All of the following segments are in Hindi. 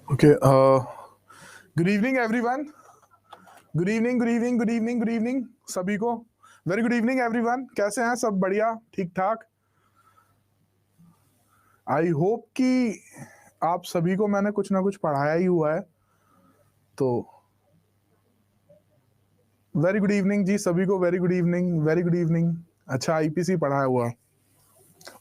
Okay. Good evening, everyone. Good evening, good evening, good evening, good evening सभी को. Very good evening, everyone. कैसे हैं सब? बढ़िया, ठीक ठाक. आई होप कि आप सभी को मैंने कुछ ना कुछ पढ़ाया ही हुआ है. तो वेरी गुड इवनिंग जी सभी को. Very good evening, very good evening. अच्छा, आईपीसी पढ़ाया हुआ.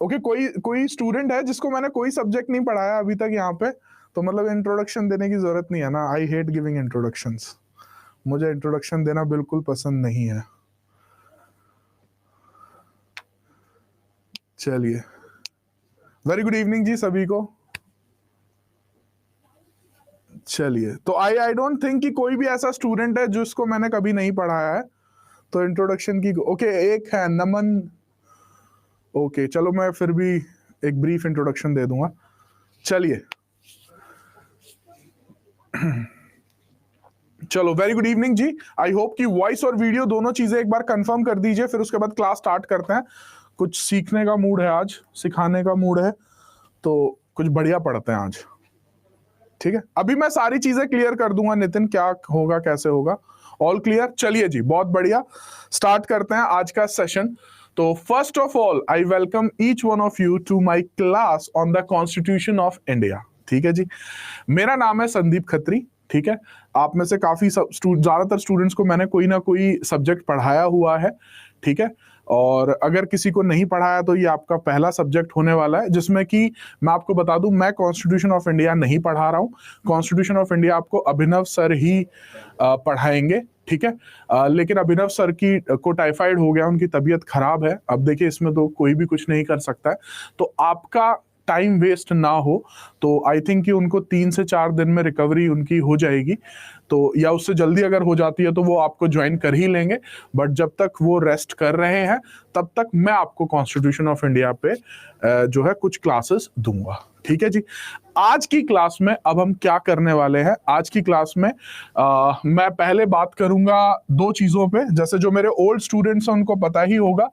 ओके, कोई स्टूडेंट है जिसको मैंने कोई सब्जेक्ट नहीं पढ़ाया अभी तक यहाँ पे? तो मतलब इंट्रोडक्शन देने की जरूरत नहीं है ना. I hate giving introductions. मुझे इंट्रोडक्शन देना बिल्कुल पसंद नहीं है. चलिए, वेरी गुड इवनिंग जी सभी को. चलिए, तो आई डोंट थिंक कि कोई भी ऐसा स्टूडेंट है जिसको मैंने कभी नहीं पढ़ाया है. तो इंट्रोडक्शन की ओके, एक है नमन. ओके, चलो मैं फिर भी एक ब्रीफ इंट्रोडक्शन दे दूंगा. चलिए, चलो, very good evening ji. I hope कि वॉइस और वीडियो दोनों चीजें एक बार कंफर्म कर दीजिए, फिर उसके बाद क्लास स्टार्ट करते हैं. कुछ सीखने का मूड है आज, सिखाने का मूड है, तो कुछ बढ़िया पढ़ते हैं आज. ठीक है, अभी मैं सारी चीजें क्लियर कर दूंगा. नितिन, क्या होगा, कैसे होगा? All clear. चलिए जी, बहुत बढ़िया. स्टार्ट करते हैं आज का सेशन. तो first of all I welcome each one of you to my class on the constitution of India. ठीक है जी, मेरा नाम है संदीप खत्री. ठीक है, आप में से काफी ज्यादातर स्टूडेंट्स को मैंने कोई ना कोई सब्जेक्ट पढ़ाया हुआ है. ठीक है, और अगर किसी को नहीं पढ़ाया तो ये आपका पहला सब्जेक्ट होने वाला है, जिसमें कि मैं आपको बता दूं, मैं कॉन्स्टिट्यूशन ऑफ इंडिया नहीं पढ़ा रहा हूं. कॉन्स्टिट्यूशन ऑफ इंडिया आपको अभिनव सर ही पढ़ाएंगे. ठीक है, लेकिन अभिनव सर की को टाइफाइड हो गया, उनकी तबीयत खराब है. अब देखिए, इसमें तो कोई भी कुछ नहीं कर सकता है. तो आपका टाइम वेस्ट ना हो, तो आई थिंक कि उनको 3 से 4 दिन में रिकवरी उनकी हो जाएगी. तो या उससे जल्दी अगर हो जाती है तो वो आपको ज्वाइन कर ही लेंगे. बट जब तक वो रेस्ट कर रहे हैं तब तक मैं आपको कॉन्स्टिट्यूशन ऑफ इंडिया पे जो है कुछ क्लासेस दूंगा. ठीक है जी, आज की क्लास में अब हम क्या करने वाले हैं? आज की क्लास में मैं पहले बात करूंगा 2 चीजों पे. जैसे जो मेरे ओल्ड स्टूडेंट्स हैं उनको पता ही होगा,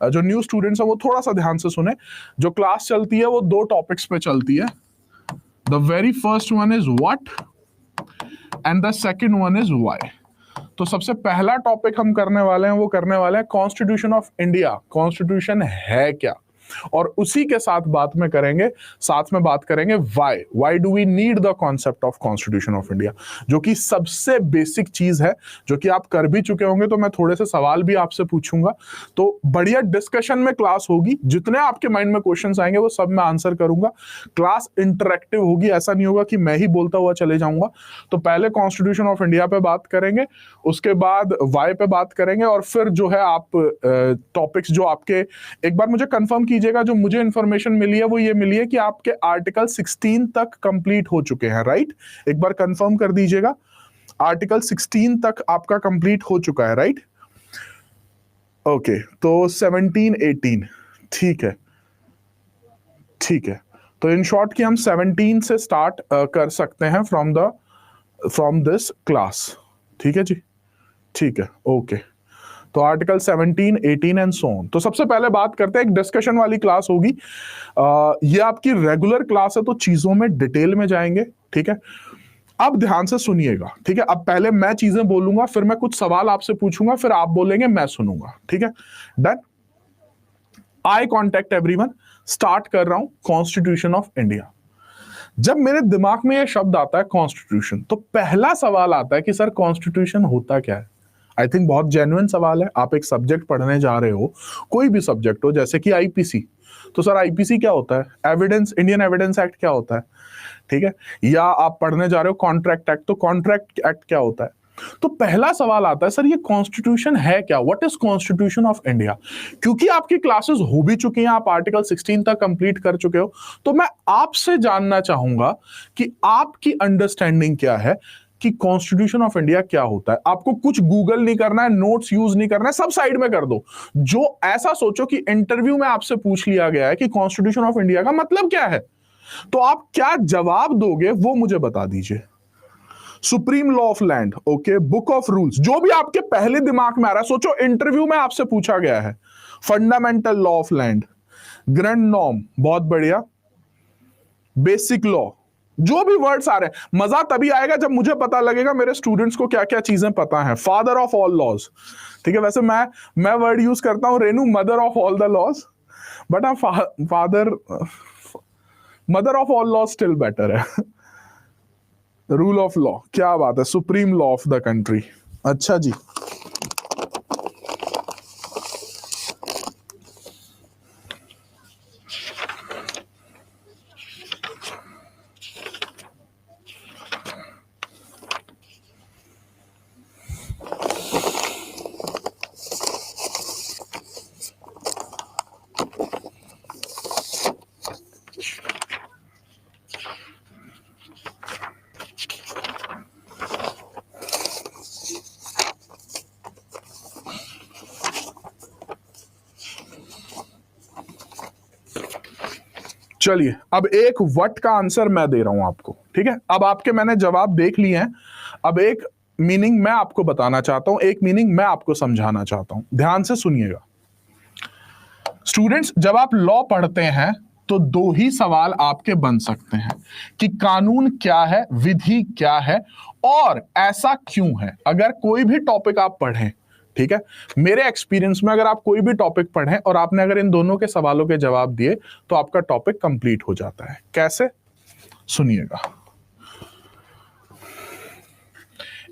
जो न्यू स्टूडेंट्स हैं वो थोड़ा सा ध्यान से सुने. जो क्लास चलती है वो 2 टॉपिक्स पे चलती है. The very first one is what and the second one is why. तो सबसे पहला टॉपिक हम करने वाले हैं, वो करने वाले हैं कॉन्स्टिट्यूशन ऑफ इंडिया. कॉन्स्टिट्यूशन है क्या, और उसी के साथ बात में करेंगे, साथ में बात करेंगे why do we need the concept of constitution of India, जो कि सबसे बेसिक चीज है, जो कि आप कर भी चुके होंगे. तो मैं थोड़े से सवाल भी आपसे पूछूंगा. तो बढ़िया डिस्कशन में क्लास होगी. जितने आपके माइंड में क्वेश्चंस आएंगे वो सब मैं आंसर करूंगा. क्लास इंटरेक्टिव होगी, ऐसा नहीं होगा कि मैं ही बोलता हुआ चले जाऊंगा. तो पहले कॉन्स्टिट्यूशन ऑफ इंडिया पे बात करेंगे, उसके बाद वाई पे बात करेंगे, और फिर जो है आप टॉपिक्स जो आपके, एक बार मुझे कंफर्म कीजिएगा, जो मुझे इंफॉर्मेशन मिली है वो ये मिली है कि आपके आर्टिकल 16 तक कंप्लीट हो चुके हैं. राइट, एक बार कंफर्म कर दीजिएगा. आर्टिकल 16 तक आपका कंप्लीट हो चुका है. Right, okay. तो 17, 18, ठीक है, ठीक है. तो इन शॉर्ट कि हम 17 से स्टार्ट कर सकते हैं फ्रॉम दिस क्लास. ठीक है जी, ठीक है, ओके. तो आर्टिकल 17, 18 एंड सो ऑन. तो सबसे पहले बात करते हैं, एक डिस्कशन वाली क्लास होगी. ये आपकी रेगुलर क्लास है, तो चीजों में डिटेल में जाएंगे. ठीक है, अब ध्यान से सुनिएगा. ठीक है, अब पहले मैं चीजें बोलूंगा, फिर मैं कुछ सवाल आपसे पूछूंगा, फिर आप बोलेंगे, मैं सुनूंगा. ठीक है, done. Eye contact everyone. Start कर रहा हूं कॉन्स्टिट्यूशन ऑफ इंडिया. जब मेरे दिमाग में यह शब्द आता है कॉन्स्टिट्यूशन, तो पहला सवाल आता है कि सर कॉन्स्टिट्यूशन होता क्या है? आई थिंक बहुत जेन्युइन सवाल है. आप एक सब्जेक्ट पढ़ने जा रहे हो, कोई भी सब्जेक्ट हो, जैसे कि आईपीसी. तो सर आईपीसी क्या होता है? एविडेंस, इंडियन एविडेंस एक्ट क्या होता है? ठीक है, या आप पढ़ने जा रहे हो कॉन्ट्रैक्ट एक्ट, तो कॉन्ट्रैक्ट एक्ट क्या होता है? तो पहला सवाल आता है, सर ये कॉन्स्टिट्यूशन है क्या? What is constitution of India? क्योंकि आपकी क्लासेस हो भी चुकी हैं, आप आर्टिकल 16 तक कंप्लीट कर चुके हो, तो मैं आपसे जानना चाहूंगा कि आपकी अंडरस्टैंडिंग क्या है कि कॉन्स्टिट्यूशन ऑफ इंडिया क्या होता है। आपको कुछ गूगल नहीं करना है, नोट्स यूज नहीं करना है, सब साइड में कर दो। जो ऐसा सोचो कि इंटरव्यू में आपसे पूछ लिया गया है कि कॉन्स्टिट्यूशन ऑफ इंडिया का मतलब क्या है, तो आप क्या जवाब दोगे वो मुझे बता दीजिए। Supreme law of land, okay, book of rules, जो भी आपके पहले दिमाग में आ रहा है। सोचो इंटरव्यू में आपसे पूछा गया है, fundamental law of land, grand norm, बहुत बढ़िया, बेसिक लॉ, जो भी वर्ड्स आ रहे हैं। मजा तभी आएगा जब मुझे पता लगेगा मेरे स्टूडेंट्स को क्या क्या चीजें पता है। फादर ऑफ ऑल लॉज, ठीक है, वैसे मैं वर्ड यूज करता हूं Renu, mother of all the laws, but हाँ father, mother of all laws still better है। रूल ऑफ लॉ, क्या बात है, supreme law of the country. अच्छा जी, चलिए अब एक वट का आंसर मैं दे रहा हूं आपको, ठीक है। अब आपके मैंने जवाब देख लिए हैं, अब एक मीनिंग मैं आपको बताना चाहता हूं, एक मीनिंग मैं आपको समझाना चाहता हूं, ध्यान से सुनिएगा। स्टूडेंट्स, जब आप लॉ पढ़ते हैं तो दो ही सवाल आपके बन सकते हैं कि कानून क्या है, विधि क्या है, और ऐसा क्यों है। अगर कोई भी टॉपिक आप पढ़ें, ठीक है, मेरे एक्सपीरियंस में अगर आप कोई भी टॉपिक पढ़ें और आपने अगर इन दोनों के सवालों के जवाब दिए तो आपका टॉपिक कंप्लीट हो जाता है। कैसे, सुनिएगा।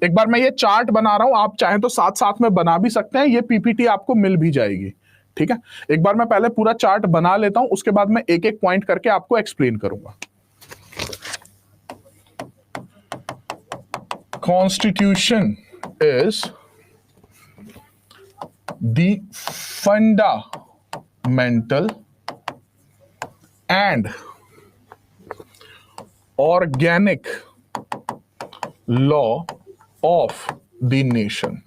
एक बार मैं ये चार्ट बना रहा हूं, आप चाहें तो साथ साथ में बना भी सकते हैं, ये पीपीटी आपको मिल भी जाएगी, ठीक है। एक बार मैं पहले पूरा चार्ट बना लेता हूं, उसके बाद मैं एक एक पॉइंट करके आपको एक्सप्लेन करूंगा। Constitution is the fundamental and organic law of the nation.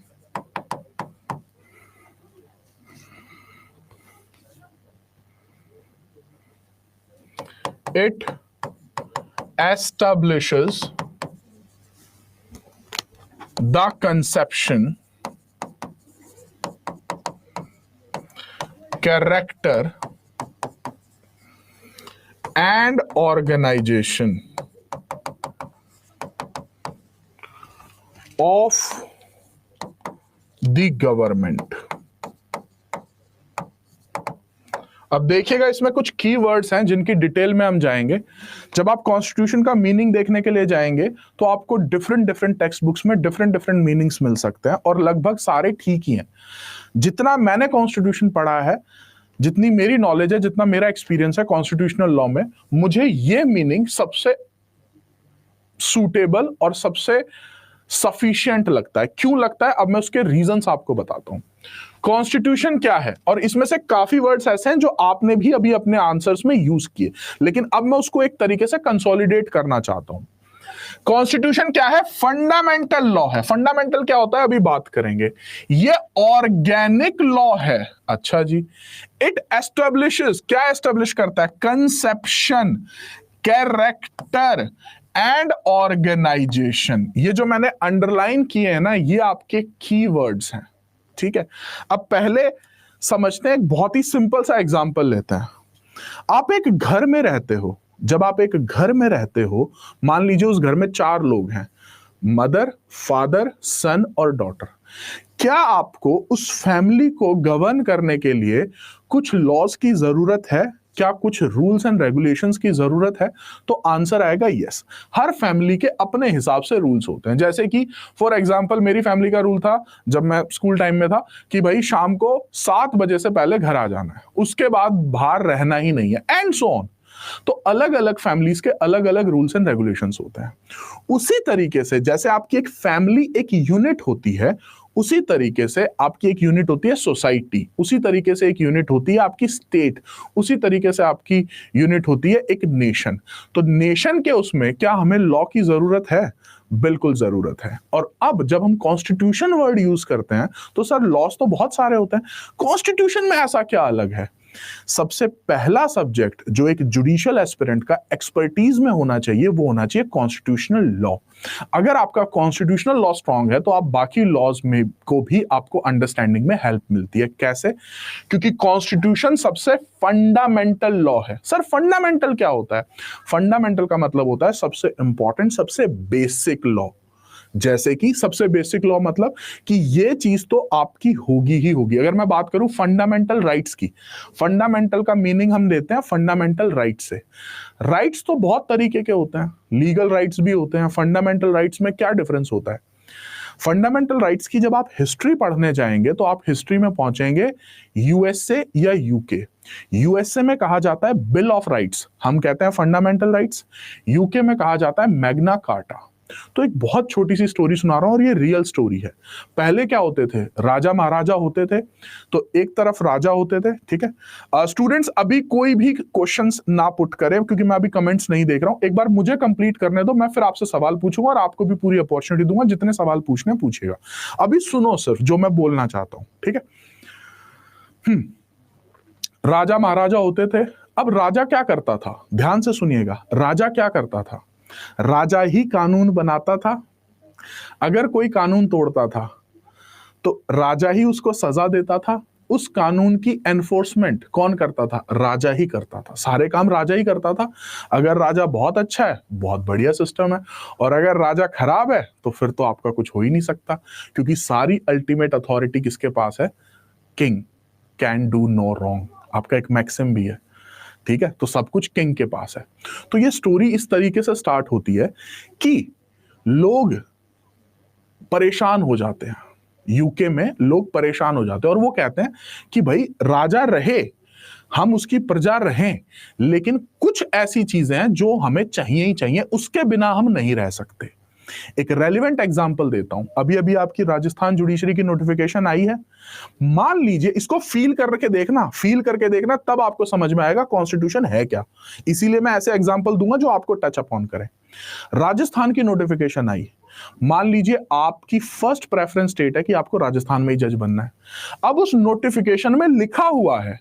It establishes the conception, character and organization of the government. अब देखिएगा, इसमें कुछ कीवर्ड्स हैं जिनकी डिटेल में हम जाएंगे। जब आप कॉन्स्टिट्यूशन का मीनिंग देखने के लिए जाएंगे तो आपको डिफरेंट डिफरेंट टेक्स्ट बुक्स में डिफरेंट डिफरेंट मीनिंग्स मिल सकते हैं, और लगभग सारे ठीक ही हैं। जितना मैंने कॉन्स्टिट्यूशन पढ़ा है, जितनी मेरी नॉलेज है, जितना मेरा एक्सपीरियंस है कॉन्स्टिट्यूशनल लॉ में, मुझे ये मीनिंग सबसे सूटेबल और सबसे सफिशिएंट लगता है। क्यों लगता है, अब मैं उसके रीजंस आपको बताता हूं। कॉन्स्टिट्यूशन क्या है, और इसमें से काफी वर्ड्स ऐसे हैं जो आपने भी अभी अपने आंसर्स में यूज किए, लेकिन अब मैं उसको एक तरीके से कंसोलिडेट करना चाहता हूं। कॉन्स्टिट्यूशन क्या है, फंडामेंटल लॉ है। फंडामेंटल क्या होता है अभी बात करेंगे। ये ऑर्गेनिक लॉ है। अच्छा जी, इट एस्टेब्लिशेस, क्या एस्टेब्लिश करता है, कंसेप्शन, कैरेक्टर एंड ऑर्गेनाइजेशन। ये जो मैंने अंडरलाइन किए हैं ना, ये आपके कीवर्ड्स हैं, ठीक है। अब पहले समझते हैं, एक बहुत ही सिंपल सा एग्जांपल लेते हैं। आप एक घर में रहते हो, जब आप एक घर में रहते हो, मान लीजिए उस घर में 4 लोग हैं, मदर, फादर, सन और डॉटर। क्या आपको उस फैमिली को गवर्न करने के लिए कुछ लॉज की जरूरत है, क्या कुछ रूल्स एंड रेगुलेशंस की जरूरत है? तो आंसर आएगा यस। हर फैमिली के अपने हिसाब से रूल्स होते हैं। जैसे कि फॉर एग्जांपल मेरी फैमिली का रूल था जब मैं स्कूल टाइम में था कि भाई शाम को 7 बजे से पहले घर आ जाना है, उसके बाद बाहर रहना ही नहीं है, एंड सो ऑन। तो अलग अलग फैमिलीज के अलग अलग रूल्स एंड रेगुलेशंस होते हैं। उसी तरीके से जैसे आपकी एक फैमिली एक यूनिट होती है, उसी तरीके से आपकी एक यूनिट होती है सोसाइटी, उसी तरीके से एक यूनिट होती है आपकी स्टेट, उसी तरीके से आपकी यूनिट होती है एक नेशन। तो नेशन के उसमें क्या हमें लॉ की जरूरत है? बिल्कुल जरूरत है। और अब जब हम कॉन्स्टिट्यूशन वर्ड यूज करते हैं तो सर लॉस तो बहुत सारे होते हैं, कॉन्स्टिट्यूशन में ऐसा क्या अलग है? सबसे पहला सब्जेक्ट जो एक जुडिशियल एस्पिरेंट का एक्सपर्टीज में होना चाहिए वो होना चाहिए कॉन्स्टिट्यूशनल लॉ। अगर आपका कॉन्स्टिट्यूशनल लॉ स्ट्रांग है तो आप बाकी लॉज में को भी आपको अंडरस्टैंडिंग में हेल्प मिलती है। कैसे? क्योंकि कॉन्स्टिट्यूशन सबसे फंडामेंटल लॉ है। सर फंडामेंटल क्या होता है? फंडामेंटल का मतलब होता है सबसे इंपॉर्टेंट, सबसे बेसिक लॉ। जैसे कि सबसे बेसिक लॉ मतलब कि ये चीज तो आपकी होगी ही होगी। अगर मैं बात करूं फंडामेंटल राइट्स की, फंडामेंटल का मीनिंग हम देते हैं फंडामेंटल राइट्स से। राइट्स तो बहुत तरीके के होते हैं, लीगल राइट्स भी होते हैं। फंडामेंटल राइट्स में क्या डिफरेंस होता है? फंडामेंटल राइट्स की जब आप हिस्ट्री पढ़ने जाएंगे तो आप हिस्ट्री में पहुंचेंगे यूएसए या यूके। यूएसए में कहा जाता है बिल ऑफ राइट्स, हम कहते हैं फंडामेंटल राइट्स। यूके में कहा जाता है मैग्ना कार्टा। तो एक बहुत छोटी सी स्टोरी सुना रहा हूं और ये रियल स्टोरी है। पहले क्या होते थे? राजा महाराजा होते थे। तो एक तरफ राजा होते थे, ठीक है। स्टूडेंट्स अभी कोई भी क्वेश्चंस ना पुट करें क्योंकि मैं अभी कमेंट्स नहीं देख रहा हूं। एक बार मुझे कंप्लीट करने दो, मैं फिर आपसे सवाल पूछूंगा और आपको भी पूरी अपॉर्चुनिटी दूंगा, जितने सवाल पूछने पूछेगा। अभी सुनो सिर्फ जो मैं बोलना चाहता हूं, ठीक है। राजा महाराजा होते थे। अब राजा क्या करता था? ध्यान से सुनिएगा, राजा क्या करता था? राजा ही कानून बनाता था। अगर कोई कानून तोड़ता था तो राजा ही उसको सजा देता था। उस कानून की एनफोर्समेंट कौन करता था? राजा ही करता था। सारे काम राजा ही करता था। अगर राजा बहुत अच्छा है, बहुत बढ़िया सिस्टम है, और अगर राजा खराब है तो फिर तो आपका कुछ हो ही नहीं सकता, क्योंकि सारी अल्टीमेट अथॉरिटी किसके पास है? King can do no wrong. आपका एक मैक्सिम भी है, ठीक है। तो सब कुछ किंग के पास है। तो ये स्टोरी इस तरीके से स्टार्ट होती है कि लोग परेशान हो जाते हैं। यूके में लोग परेशान हो जाते हैं और वो कहते हैं कि भाई राजा रहे, हम उसकी प्रजा रहें, लेकिन कुछ ऐसी चीजें हैं जो हमें चाहिए ही चाहिए, उसके बिना हम नहीं रह सकते। एक रेलिवेंट एग्जांपल देता हूं। अभी अभी आपकी राजस्थान जुडिशरी की नोटिफिकेशन आई है। मान लीजिए, इसको फील करके देखना, फील करके देखना, तब आपको समझ में आएगा कॉन्स्टिट्यूशन है क्या। इसीलिए मैं ऐसे एग्जांपल दूंगा जो आपको टच अपॉन करें। राजस्थान की नोटिफिकेशन आई। मान लीजिए आपकी फर्स्ट प्रेफरेंस स्टेट है कि आपको राजस्थान में ही जज बनना है। अब उस नोटिफिकेशन में लिखा हुआ है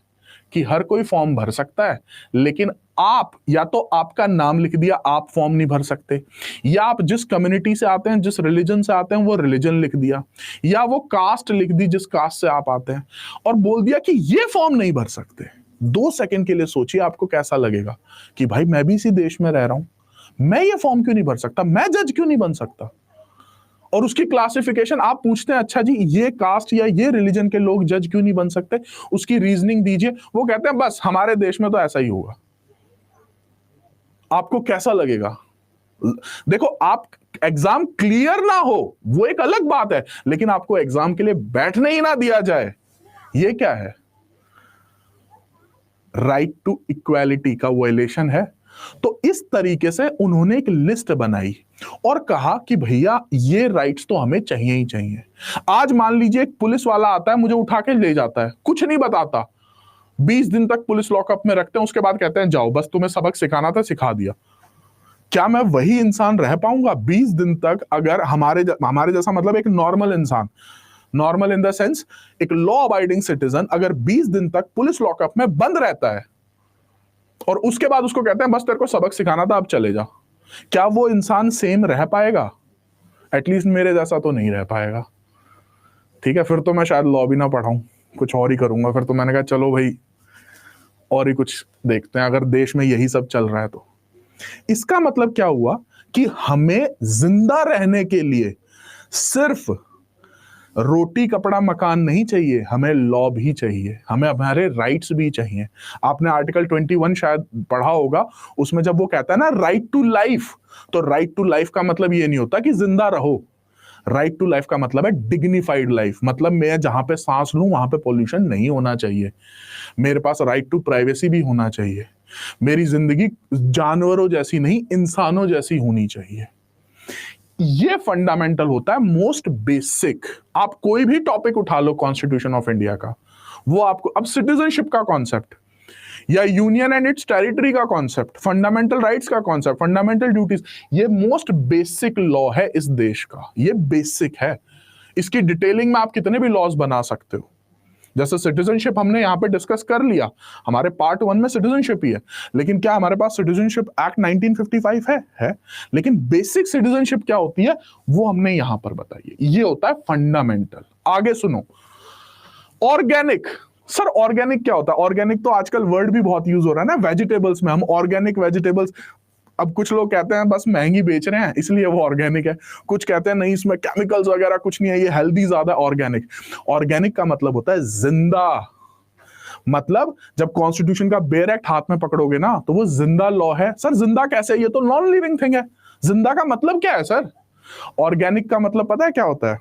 कि हर कोई फॉर्म भर सकता है, लेकिन आप या तो आपका नाम लिख दिया, आप फॉर्म नहीं भर सकते, या आप जिस कम्युनिटी से आते हैं, जिस रिलीजन से आते हैं वो रिलीजन लिख दिया, या वो कास्ट लिख दी जिस कास्ट से आप आते हैं, और बोल दिया कि ये फॉर्म नहीं भर सकते। 2 सेकंड के लिए सोचिए आपको कैसा लगेगा कि भाई मैं भी इसी देश में रह रहा हूं, मैं ये फॉर्म क्यों नहीं भर सकता, मैं जज क्यों नहीं बन सकता। और उसकी क्लासिफिकेशन आप पूछते हैं, अच्छा जी ये कास्ट या ये रिलीजन के लोग जज क्यों नहीं बन सकते, उसकी रीजनिंग दीजिए। वो कहते हैं बस हमारे देश में तो ऐसा ही होगा। आपको कैसा लगेगा? देखो, आप एग्जाम क्लियर ना हो वो एक अलग बात है, लेकिन आपको एग्जाम के लिए बैठने ही ना दिया जाए, ये क्या है? राइट टू इक्वालिटी का वायलेशन है। तो इस तरीके से उन्होंने एक लिस्ट बनाई और कहा कि भैया ये राइट्स तो हमें चाहिए ही चाहिए। आज मान लीजिए एक पुलिस वाला आता है, मुझे उठा के ले जाता है, कुछ नहीं बताता, 20 दिन तक पुलिस लॉकअप में रखते हैं, उसके बाद कहते हैं जाओ, बस तुम्हें सबक सिखाना था, सिखा दिया। क्या मैं वही इंसान रह पाऊंगा 20 दिन तक? अगर हमारे जैसा मतलब एक नॉर्मल इंसान, नॉर्मल इन द सेंस एक लॉ अबाइडिंग सिटीजन, अगर 20 दिन तक पुलिस लॉकअप में बंद रहता है और उसके बाद उसको कहते हैं बस तेरे को सबक सिखाना था, अब चले जा, क्या वो इंसान सेम रह पाएगा? एटलीस्ट मेरे जैसा तो नहीं रह पाएगा। ठीक है, फिर तो मैं शायद लॉ भी ना पढ़ाऊं, कुछ और ही करूंगा। फिर तो मैंने कहा चलो भाई और ही कुछ देखते हैं, अगर देश में यही सब चल रहा है तो। इसका मतलब क्या हुआ कि हमें जिंदा रहने के लिए सिर्फ रोटी कपड़ा मकान नहीं चाहिए, हमें लॉ भी चाहिए, हमें हमारे राइट्स भी चाहिए। आपने आर्टिकल 21 शायद पढ़ा होगा, उसमें जब वो कहता है ना राइट टू लाइफ, तो राइट टू लाइफ का मतलब ये नहीं होता कि जिंदा रहो। राइट टू लाइफ का मतलब है डिग्निफाइड लाइफ, मतलब मैं जहां पे सांस लूं वहां पे पोल्यूशन नहीं होना चाहिए, मेरे पास राइट टू प्राइवेसी भी होना चाहिए, मेरी जिंदगी जानवरों जैसी नहीं इंसानों जैसी होनी चाहिए। ये फंडामेंटल होता है, मोस्ट बेसिक। आप कोई भी टॉपिक उठा लो कॉन्स्टिट्यूशन ऑफ इंडिया का, वो आपको, अब सिटीजनशिप का कॉन्सेप्ट, या यूनियन एंड इट्स टेरिटरी का कॉन्सेप्ट, फंडामेंटल राइट्स का कॉन्सेप्ट, फंडामेंटल ड्यूटीज, ये मोस्ट बेसिक लॉ है इस देश का, ये बेसिक है। इसकी डिटेलिंग में आप कितने भी लॉज बना सकते हो। जैसे सिटीजनशिप हमने यहां पे डिस्कस कर लिया, हमारे पार्ट 1 में सिटीजनशिप ही है, लेकिन क्या हमारे पास सिटीजनशिप एक्ट 1955 है? लेकिन बेसिक सिटीजनशिप क्या होती है वो हमने यहां पर बताई है, ये होता है फंडामेंटल। आगे सुनो, ऑर्गेनिक। सर ऑर्गेनिक क्या होता है? ऑर्गेनिक तो आजकल वर्ड भी बहुत यूज हो रहा है ना वेजिटेबल्स में, हम ऑर्गेनिक वेजिटेबल्स, अब कुछ लोग कहते हैं बस महंगी बेच रहे हैं इसलिए वो ऑर्गेनिक है, कुछ कहते हैं नहीं इसमें केमिकल्स वगैरह कुछ नहीं है, ये हेल्दी ज्यादा ऑर्गेनिक। ऑर्गेनिक का मतलब होता है जिंदा। मतलब जब कॉन्स्टिट्यूशन का बेयर एक्ट हाथ में पकड़ोगे ना तो वो जिंदा लॉ है। सर जिंदा कैसे? ये तो नॉन लिविंग थिंग है। जिंदा का मतलब क्या है सर? ऑर्गेनिक का मतलब पता है क्या होता है?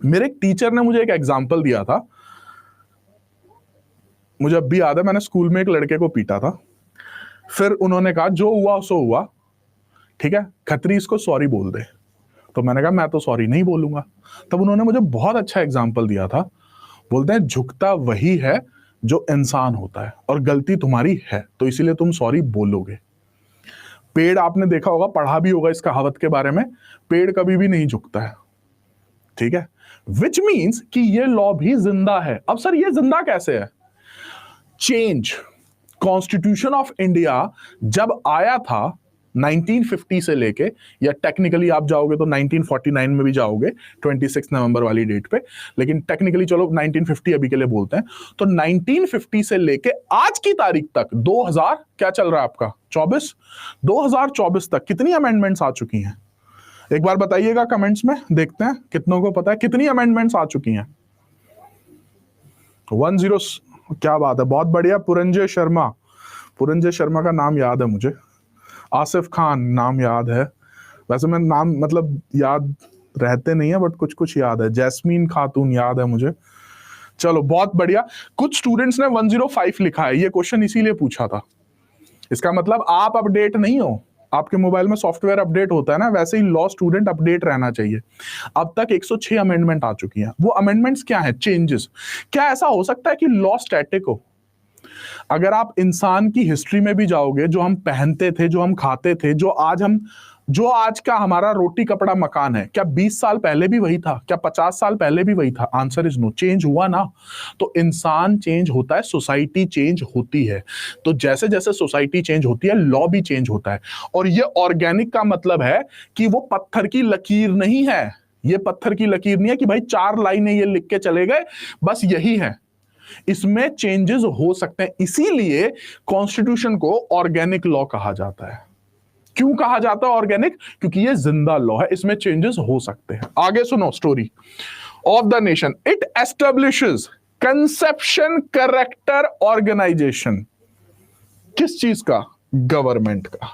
मेरे एक टीचर ने मुझे एक एग्जाम्पल दिया था, मुझे अब भी याद है, मैंने स्कूल में एक लड़के को पीटा था, फिर उन्होंने कहा जो हुआ सो हुआ, ठीक है, खत्री इसको सॉरी बोल दे। तो मैंने कहा मैं तो सॉरी नहीं बोलूंगा। तब उन्होंने मुझे बहुत अच्छा एग्जाम्पल दिया था, बोलते हैं झुकता वही है जो इंसान होता है और गलती तुम्हारी है तो इसीलिए तुम सॉरी बोलोगे। पेड़ आपने देखा होगा, पढ़ा भी होगा इस कहावत के बारे में, पेड़ कभी भी नहीं झुकता है, ठीक है, विच मीन्स कि ये लॉ भी जिंदा है। अब सर ये जिंदा कैसे है? चेंज, कॉन्स्टिट्यूशन ऑफ इंडिया जब आया था 1950 से लेके, या टेक्निकली आप जाओगे तो 1949 में भी जाओगे 26 नवंबर वाली डेट पे, लेकिन टेक्निकली चलो 1950 अभी के लिए बोलते हैं, तो 1950 से लेके आज की तारीख तक 2000 क्या चल रहा है आपका 2024 तक कितनी अमेंडमेंट्स आ चुकी हैं? एक बार बताइएगा कमेंट्स में, देखते हैं कितनों को पता है कितनी अमेंडमेंट्स आ चुकी हैं। 10, क्या बात है, बहुत बढ़िया। पुरंजय शर्मा का नाम याद है मुझे, आसिफ खान नाम याद है, वैसे मैं नाम मतलब याद रहते नहीं है बट कुछ कुछ याद है, जैस्मीन खातून याद है मुझे। चलो बहुत बढ़िया। कुछ स्टूडेंट्स ने 105 लिखा है, ये क्वेश्चन इसीलिए पूछा था, इसका मतलब आप अपडेट नहीं हो, आपके मोबाइल में सॉफ्टवेयर अपडेट होता है ना, वैसे ही लॉ स्टूडेंट अपडेट रहना चाहिए। अब तक 106 अमेंडमेंट आ चुकी हैं। वो अमेंडमेंट्स क्या है? चेंजेस। क्या ऐसा हो सकता है कि लॉ स्टैटिक हो? अगर आप इंसान की हिस्ट्री में भी जाओगे, जो हम पहनते थे, जो हम खाते थे, जो आज का हमारा रोटी कपड़ा मकान है, क्या 20 साल पहले भी वही था? क्या 50 साल पहले भी वही था? Answer is no. चेंज हुआ ना। तो इंसान चेंज होता है, सोसाइटी चेंज होती है, तो जैसे जैसे सोसाइटी चेंज होती है लॉ भी चेंज होता है। और ये ऑर्गेनिक का मतलब है कि वो पत्थर की लकीर नहीं है, ये पत्थर की लकीर नहीं है कि भाई 4 लाइनें ये लिख के चले गए बस यही है, इसमें चेंजेस हो सकते हैं। इसीलिए कॉन्स्टिट्यूशन को ऑर्गेनिक लॉ कहा जाता है। क्यों कहा जाता है ऑर्गेनिक? क्योंकि ये जिंदा लॉ है, इसमें चेंजेस हो सकते हैं। आगे सुनो, story of the nation, it establishes conception, character, organisation. किस चीज का? गवर्नमेंट का।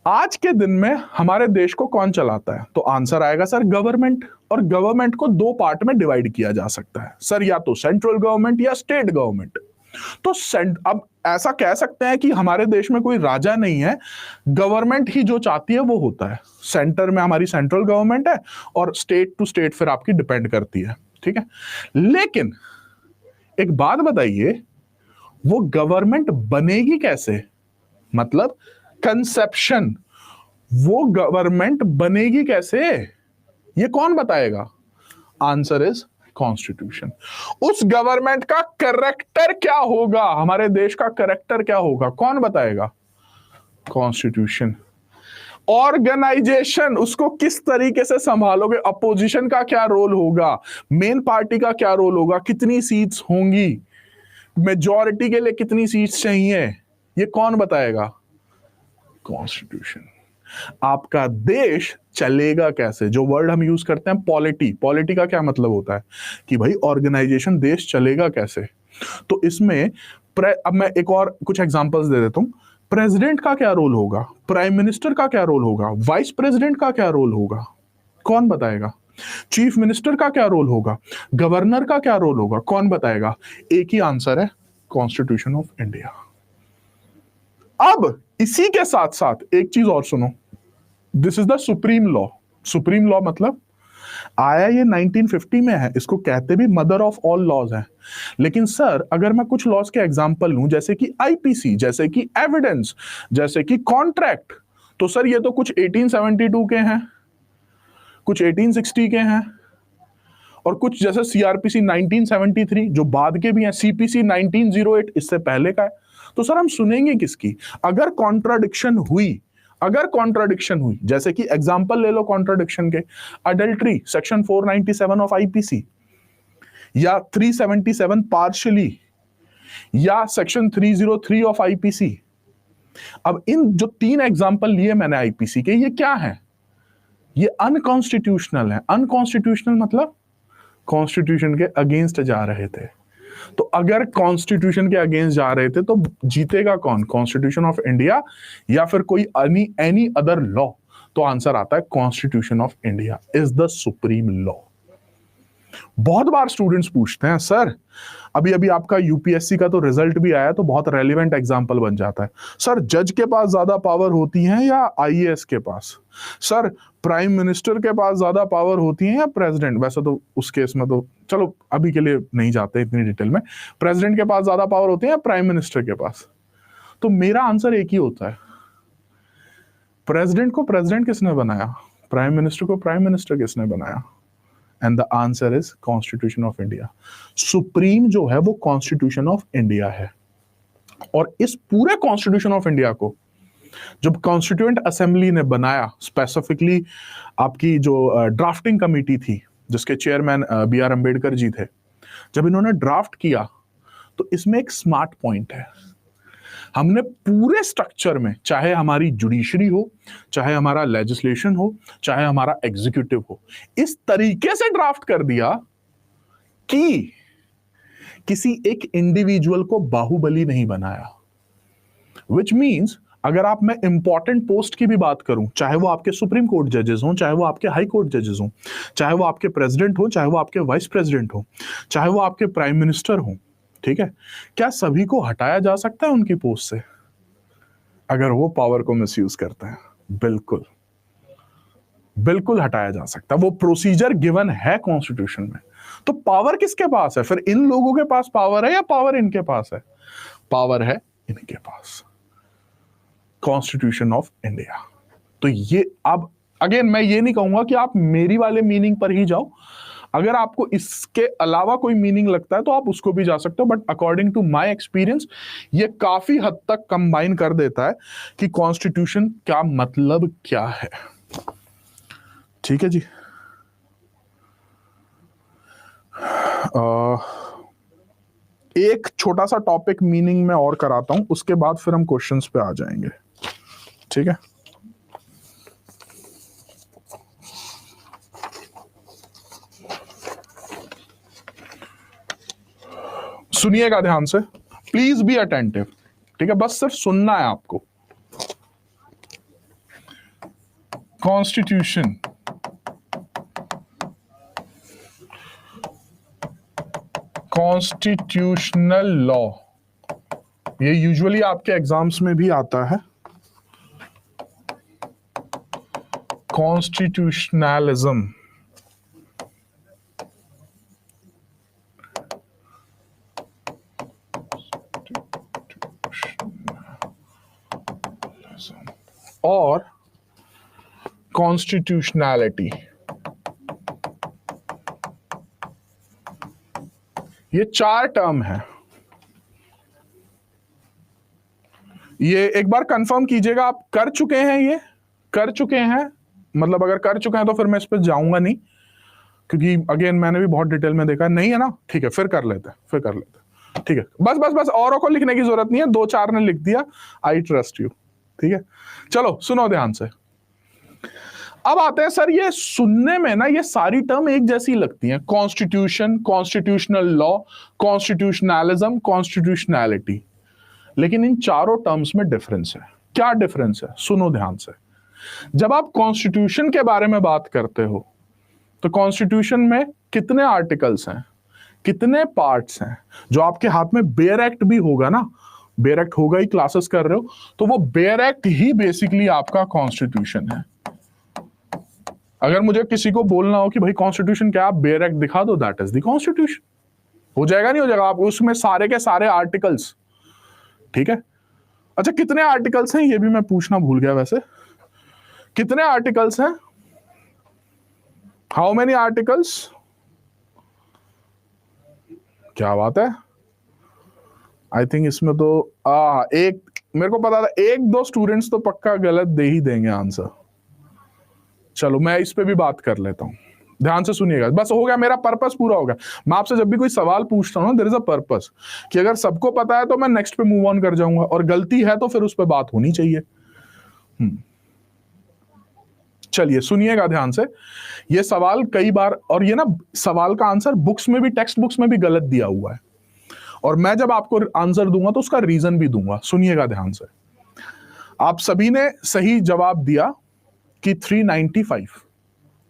आज के दिन में हमारे देश को कौन चलाता है? तो आंसर आएगा सर गवर्नमेंट। और गवर्नमेंट को 2 पार्ट में डिवाइड किया जा सकता है सर, या तो सेंट्रल गवर्नमेंट या स्टेट गवर्नमेंट। तो अब ऐसा कह सकते हैं कि हमारे देश में कोई राजा नहीं है, गवर्नमेंट ही जो चाहती है वो होता है। सेंटर में हमारी सेंट्रल गवर्नमेंट है और स्टेट टू स्टेट फिर आपकी डिपेंड करती है, ठीक है। लेकिन एक बात बताइए, वो गवर्नमेंट बनेगी कैसे? मतलब कंसेप्शन, वो गवर्नमेंट बनेगी कैसे, ये कौन बताएगा? Answer is constitution. उस गवर्नमेंट का कैरेक्टर क्या होगा, हमारे देश का कैरेक्टर क्या होगा, कौन बताएगा? कॉन्स्टिट्यूशन। ऑर्गेनाइजेशन, उसको किस तरीके से संभालोगे, अपोजिशन का क्या रोल होगा, मेन पार्टी का क्या रोल होगा, कितनी सीट्स होंगी, मेजॉरिटी के लिए कितनी सीट्स चाहिए, ये कौन बताएगा? कॉन्स्टिट्यूशन। आपका देश चलेगा कैसे, जो वर्ड हम यूज करते हैं पॉलिटी, पॉलिटी का क्या मतलब होता है कि भाई ऑर्गेनाइजेशन, देश चलेगा कैसे। तो इसमें अब मैं एक और कुछ एग्जांपल्स दे देता हूं। प्रेसिडेंट का क्या रोल होगा, प्राइम मिनिस्टर का क्या रोल होगा, वाइस प्रेसिडेंट का क्या रोल होगा, कौन बताएगा? चीफ मिनिस्टर का क्या रोल होगा, गवर्नर का क्या रोल होगा, कौन बताएगा? एक ही आंसर है, कॉन्स्टिट्यूशन ऑफ इंडिया। अब इसी के साथ साथ एक चीज और सुनो, this is the supreme law. Supreme law मतलब आया ये 1950 में है, इसको कहते भी मदर ऑफ ऑल लॉज है। लेकिन सर अगर मैं कुछ लॉज के एग्जांपल लूं, जैसे कि आईपीसी, जैसे कि एविडेंस, जैसे कि कॉन्ट्रैक्ट, तो सर ये तो कुछ 1872 के हैं, कुछ 1860 के हैं, और कुछ जैसे सीआरपीसी 1973 जो बाद के भी हैं, सीपीसी 1908 इससे पहले का है। तो सर हम सुनेंगे किसकी? अगर कॉन्ट्राडिक्शन हुई, जैसे कि एग्जांपल ले लो कॉन्ट्राडिक्शन के, अडल्ट्री सेक्शन 497 ऑफ आईपीसी, या 377 पार्शियली, या सेक्शन 303 ऑफ आईपीसी। अब इन जो 3 एग्जांपल लिए मैंने आईपीसी के, ये क्या है? ये अनकॉन्स्टिट्यूशनल है। अनकॉन्स्टिट्यूशनल मतलब कॉन्स्टिट्यूशन के अगेंस्ट जा रहे थे। तो अगर कॉन्स्टिट्यूशन के अगेंस्ट जा रहे थे तो जीतेगा कौन? कॉन्स्टिट्यूशन ऑफ इंडिया या फिर कोई एनी अदर लॉ? तो आंसर आता है constitution of India is the supreme law. बहुत बार स्टूडेंट्स पूछते हैं सर, अभी अभी आपका यूपीएससी का तो रिजल्ट भी आया, तो बहुत रेलेवेंट एग्जांपल बन जाता है, सर जज के पास ज्यादा पावर होती है या आईएएस के पास? सर प्राइम मिनिस्टर के पास ज्यादा पावर होती है या प्रेसिडेंट? वैसे तो उस केस में तो चलो अभी के लिए नहीं जाते इतनी डिटेल में, प्रेसिडेंट के पास ज्यादा पावर होती है या प्राइम मिनिस्टर के पास? तो मेरा आंसर एक ही होता है, प्रेसिडेंट को प्रेसिडेंट किसने बनाया, प्राइम मिनिस्टर को प्राइम मिनिस्टर किसने बनाया? And the answer is constitution of India. Supreme जो है वो कॉन्स्टिट्यूशन ऑफ इंडिया है। और इस पूरे कॉन्स्टिट्यूशन ऑफ इंडिया को जब कॉन्स्टिट्यूएंट असेंबली ने बनाया, स्पेसिफिकली आपकी जो ड्राफ्टिंग कमेटी थी जिसके chairman B are Ambedkar ji थे, जब इन्होंने ड्राफ्ट किया तो इसमें एक स्मार्ट पॉइंट है। हमने पूरे स्ट्रक्चर में, चाहे हमारी जुडिशरी हो, चाहे हमारा लेजिस्लेशन हो, चाहे हमारा एग्जीक्यूटिव हो, इस तरीके से ड्राफ्ट कर दिया कि किसी एक इंडिविजुअल को बाहुबली नहीं बनाया। विच मीन्स अगर आप, मैं इंपॉर्टेंट पोस्ट की भी बात करूं, चाहे वो आपके सुप्रीम कोर्ट जजेस हों, चाहे वो आपके हाई कोर्ट जजेस हों, चाहे वो आपके प्रेसिडेंट हो, चाहे वो आपके वाइस प्रेसिडेंट हो, चाहे वो आपके प्राइम मिनिस्टर हो, ठीक है, क्या सभी को हटाया जा सकता है उनकी पोस्ट से अगर वो पावर को मिसयूज करते हैं? बिल्कुल बिल्कुल हटाया जा सकता है। वो प्रोसीजर गिवन है कॉन्स्टिट्यूशन में। तो पावर किसके पास है फिर? इन लोगों के पास पावर है या पावर इनके पास है? पावर है इनके पास, कॉन्स्टिट्यूशन ऑफ इंडिया। तो ये, अब अगेन मैं ये नहीं कहूंगा कि आप मेरी वाले मीनिंग पर ही जाओ, अगर आपको इसके अलावा कोई मीनिंग लगता है तो आप उसको भी जा सकते हो, but according to my experience ये काफी हद तक कंबाइन कर देता है कि कॉन्स्टिट्यूशन का मतलब क्या है। ठीक है जी। एक छोटा सा टॉपिक मीनिंग में और कराता हूं, उसके बाद फिर हम क्वेश्चंस पे आ जाएंगे। ठीक है, सुनिएगा ध्यान से, प्लीज बी अटेंटिव। ठीक है, बस सिर्फ सुनना है आपको। कॉन्स्टिट्यूशन, कॉन्स्टिट्यूशनल लॉ, ये यूजुअली आपके एग्जाम्स में भी आता है। कॉन्स्टिट्यूशनलिज्म, और कॉन्स्टिट्यूशनैलिटी, ये 4 टर्म है। ये एक बार कंफर्म कीजिएगा, आप कर चुके हैं? ये कर चुके हैं? मतलब अगर कर चुके हैं तो फिर मैं इस पर जाऊंगा नहीं, क्योंकि अगेन मैंने भी बहुत डिटेल में देखा नहीं है ना। ठीक है, फिर कर लेते हैं। ठीक है, बस बस बस, औरों को लिखने की जरूरत नहीं है, 2-4 ने लिख दिया, आई ट्रस्ट यू। ठीक है, चलो सुनो ध्यान से। अब आते हैं सर, ये सुनने में ना ये सारी टर्म एक जैसी लगती हैं, constitution, constitutional law, constitutionalism, constitutionality, लेकिन इन चारों टर्म्स में डिफरेंस है। क्या डिफरेंस है? सुनो ध्यान से। जब आप कॉन्स्टिट्यूशन के बारे में बात करते हो तो कॉन्स्टिट्यूशन में कितने आर्टिकल्स हैं, कितने पार्ट्स हैं? जो आपके हाथ में बेयर एक्ट भी होगा ना, बेयर एक्ट होगा ही, क्लासेस कर रहे हो तो वो बेयर एक्ट ही बेसिकली आपका कॉन्स्टिट्यूशन है। अगर मुझे किसी को बोलना हो कि भाई कॉन्स्टिट्यूशन क्या, आप बेयर एक्ट दिखा दो, दैट इज द कॉन्स्टिट्यूशन। हो जाएगा नहीं हो जाएगा, आप उसमें सारे के सारे आर्टिकल्स, ठीक है। अच्छा कितने आर्टिकल्स हैं ये भी मैं पूछना भूल गया वैसे, कितने आर्टिकल्स हैं, हाउ मेनी आर्टिकल्स, क्या बात है। आई थिंक इसमें तो एक, मेरे को पता था एक दो स्टूडेंट्स तो पक्का गलत दे ही देंगे आंसर। चलो मैं इस पे भी बात कर लेता हूं, ध्यान से सुनिएगा, बस हो गया, मेरा पर्पस पूरा हो गया। मैं आपसे जब भी कोई सवाल पूछता हूं, देयर इज अ पर्पस, कि अगर सबको पता है तो मैं नेक्स्ट पे मूव ऑन कर जाऊंगा, और गलती है तो फिर उस पर बात होनी चाहिए। चलिए सुनिएगा ध्यान से, ये सवाल कई बार, और ये ना सवाल का आंसर बुक्स में भी, टेक्स्ट बुक्स में भी गलत दिया हुआ है, और मैं जब आपको आंसर दूंगा तो उसका रीजन भी दूंगा। सुनिएगा ध्यान से, आप सभी ने सही जवाब दिया कि 395,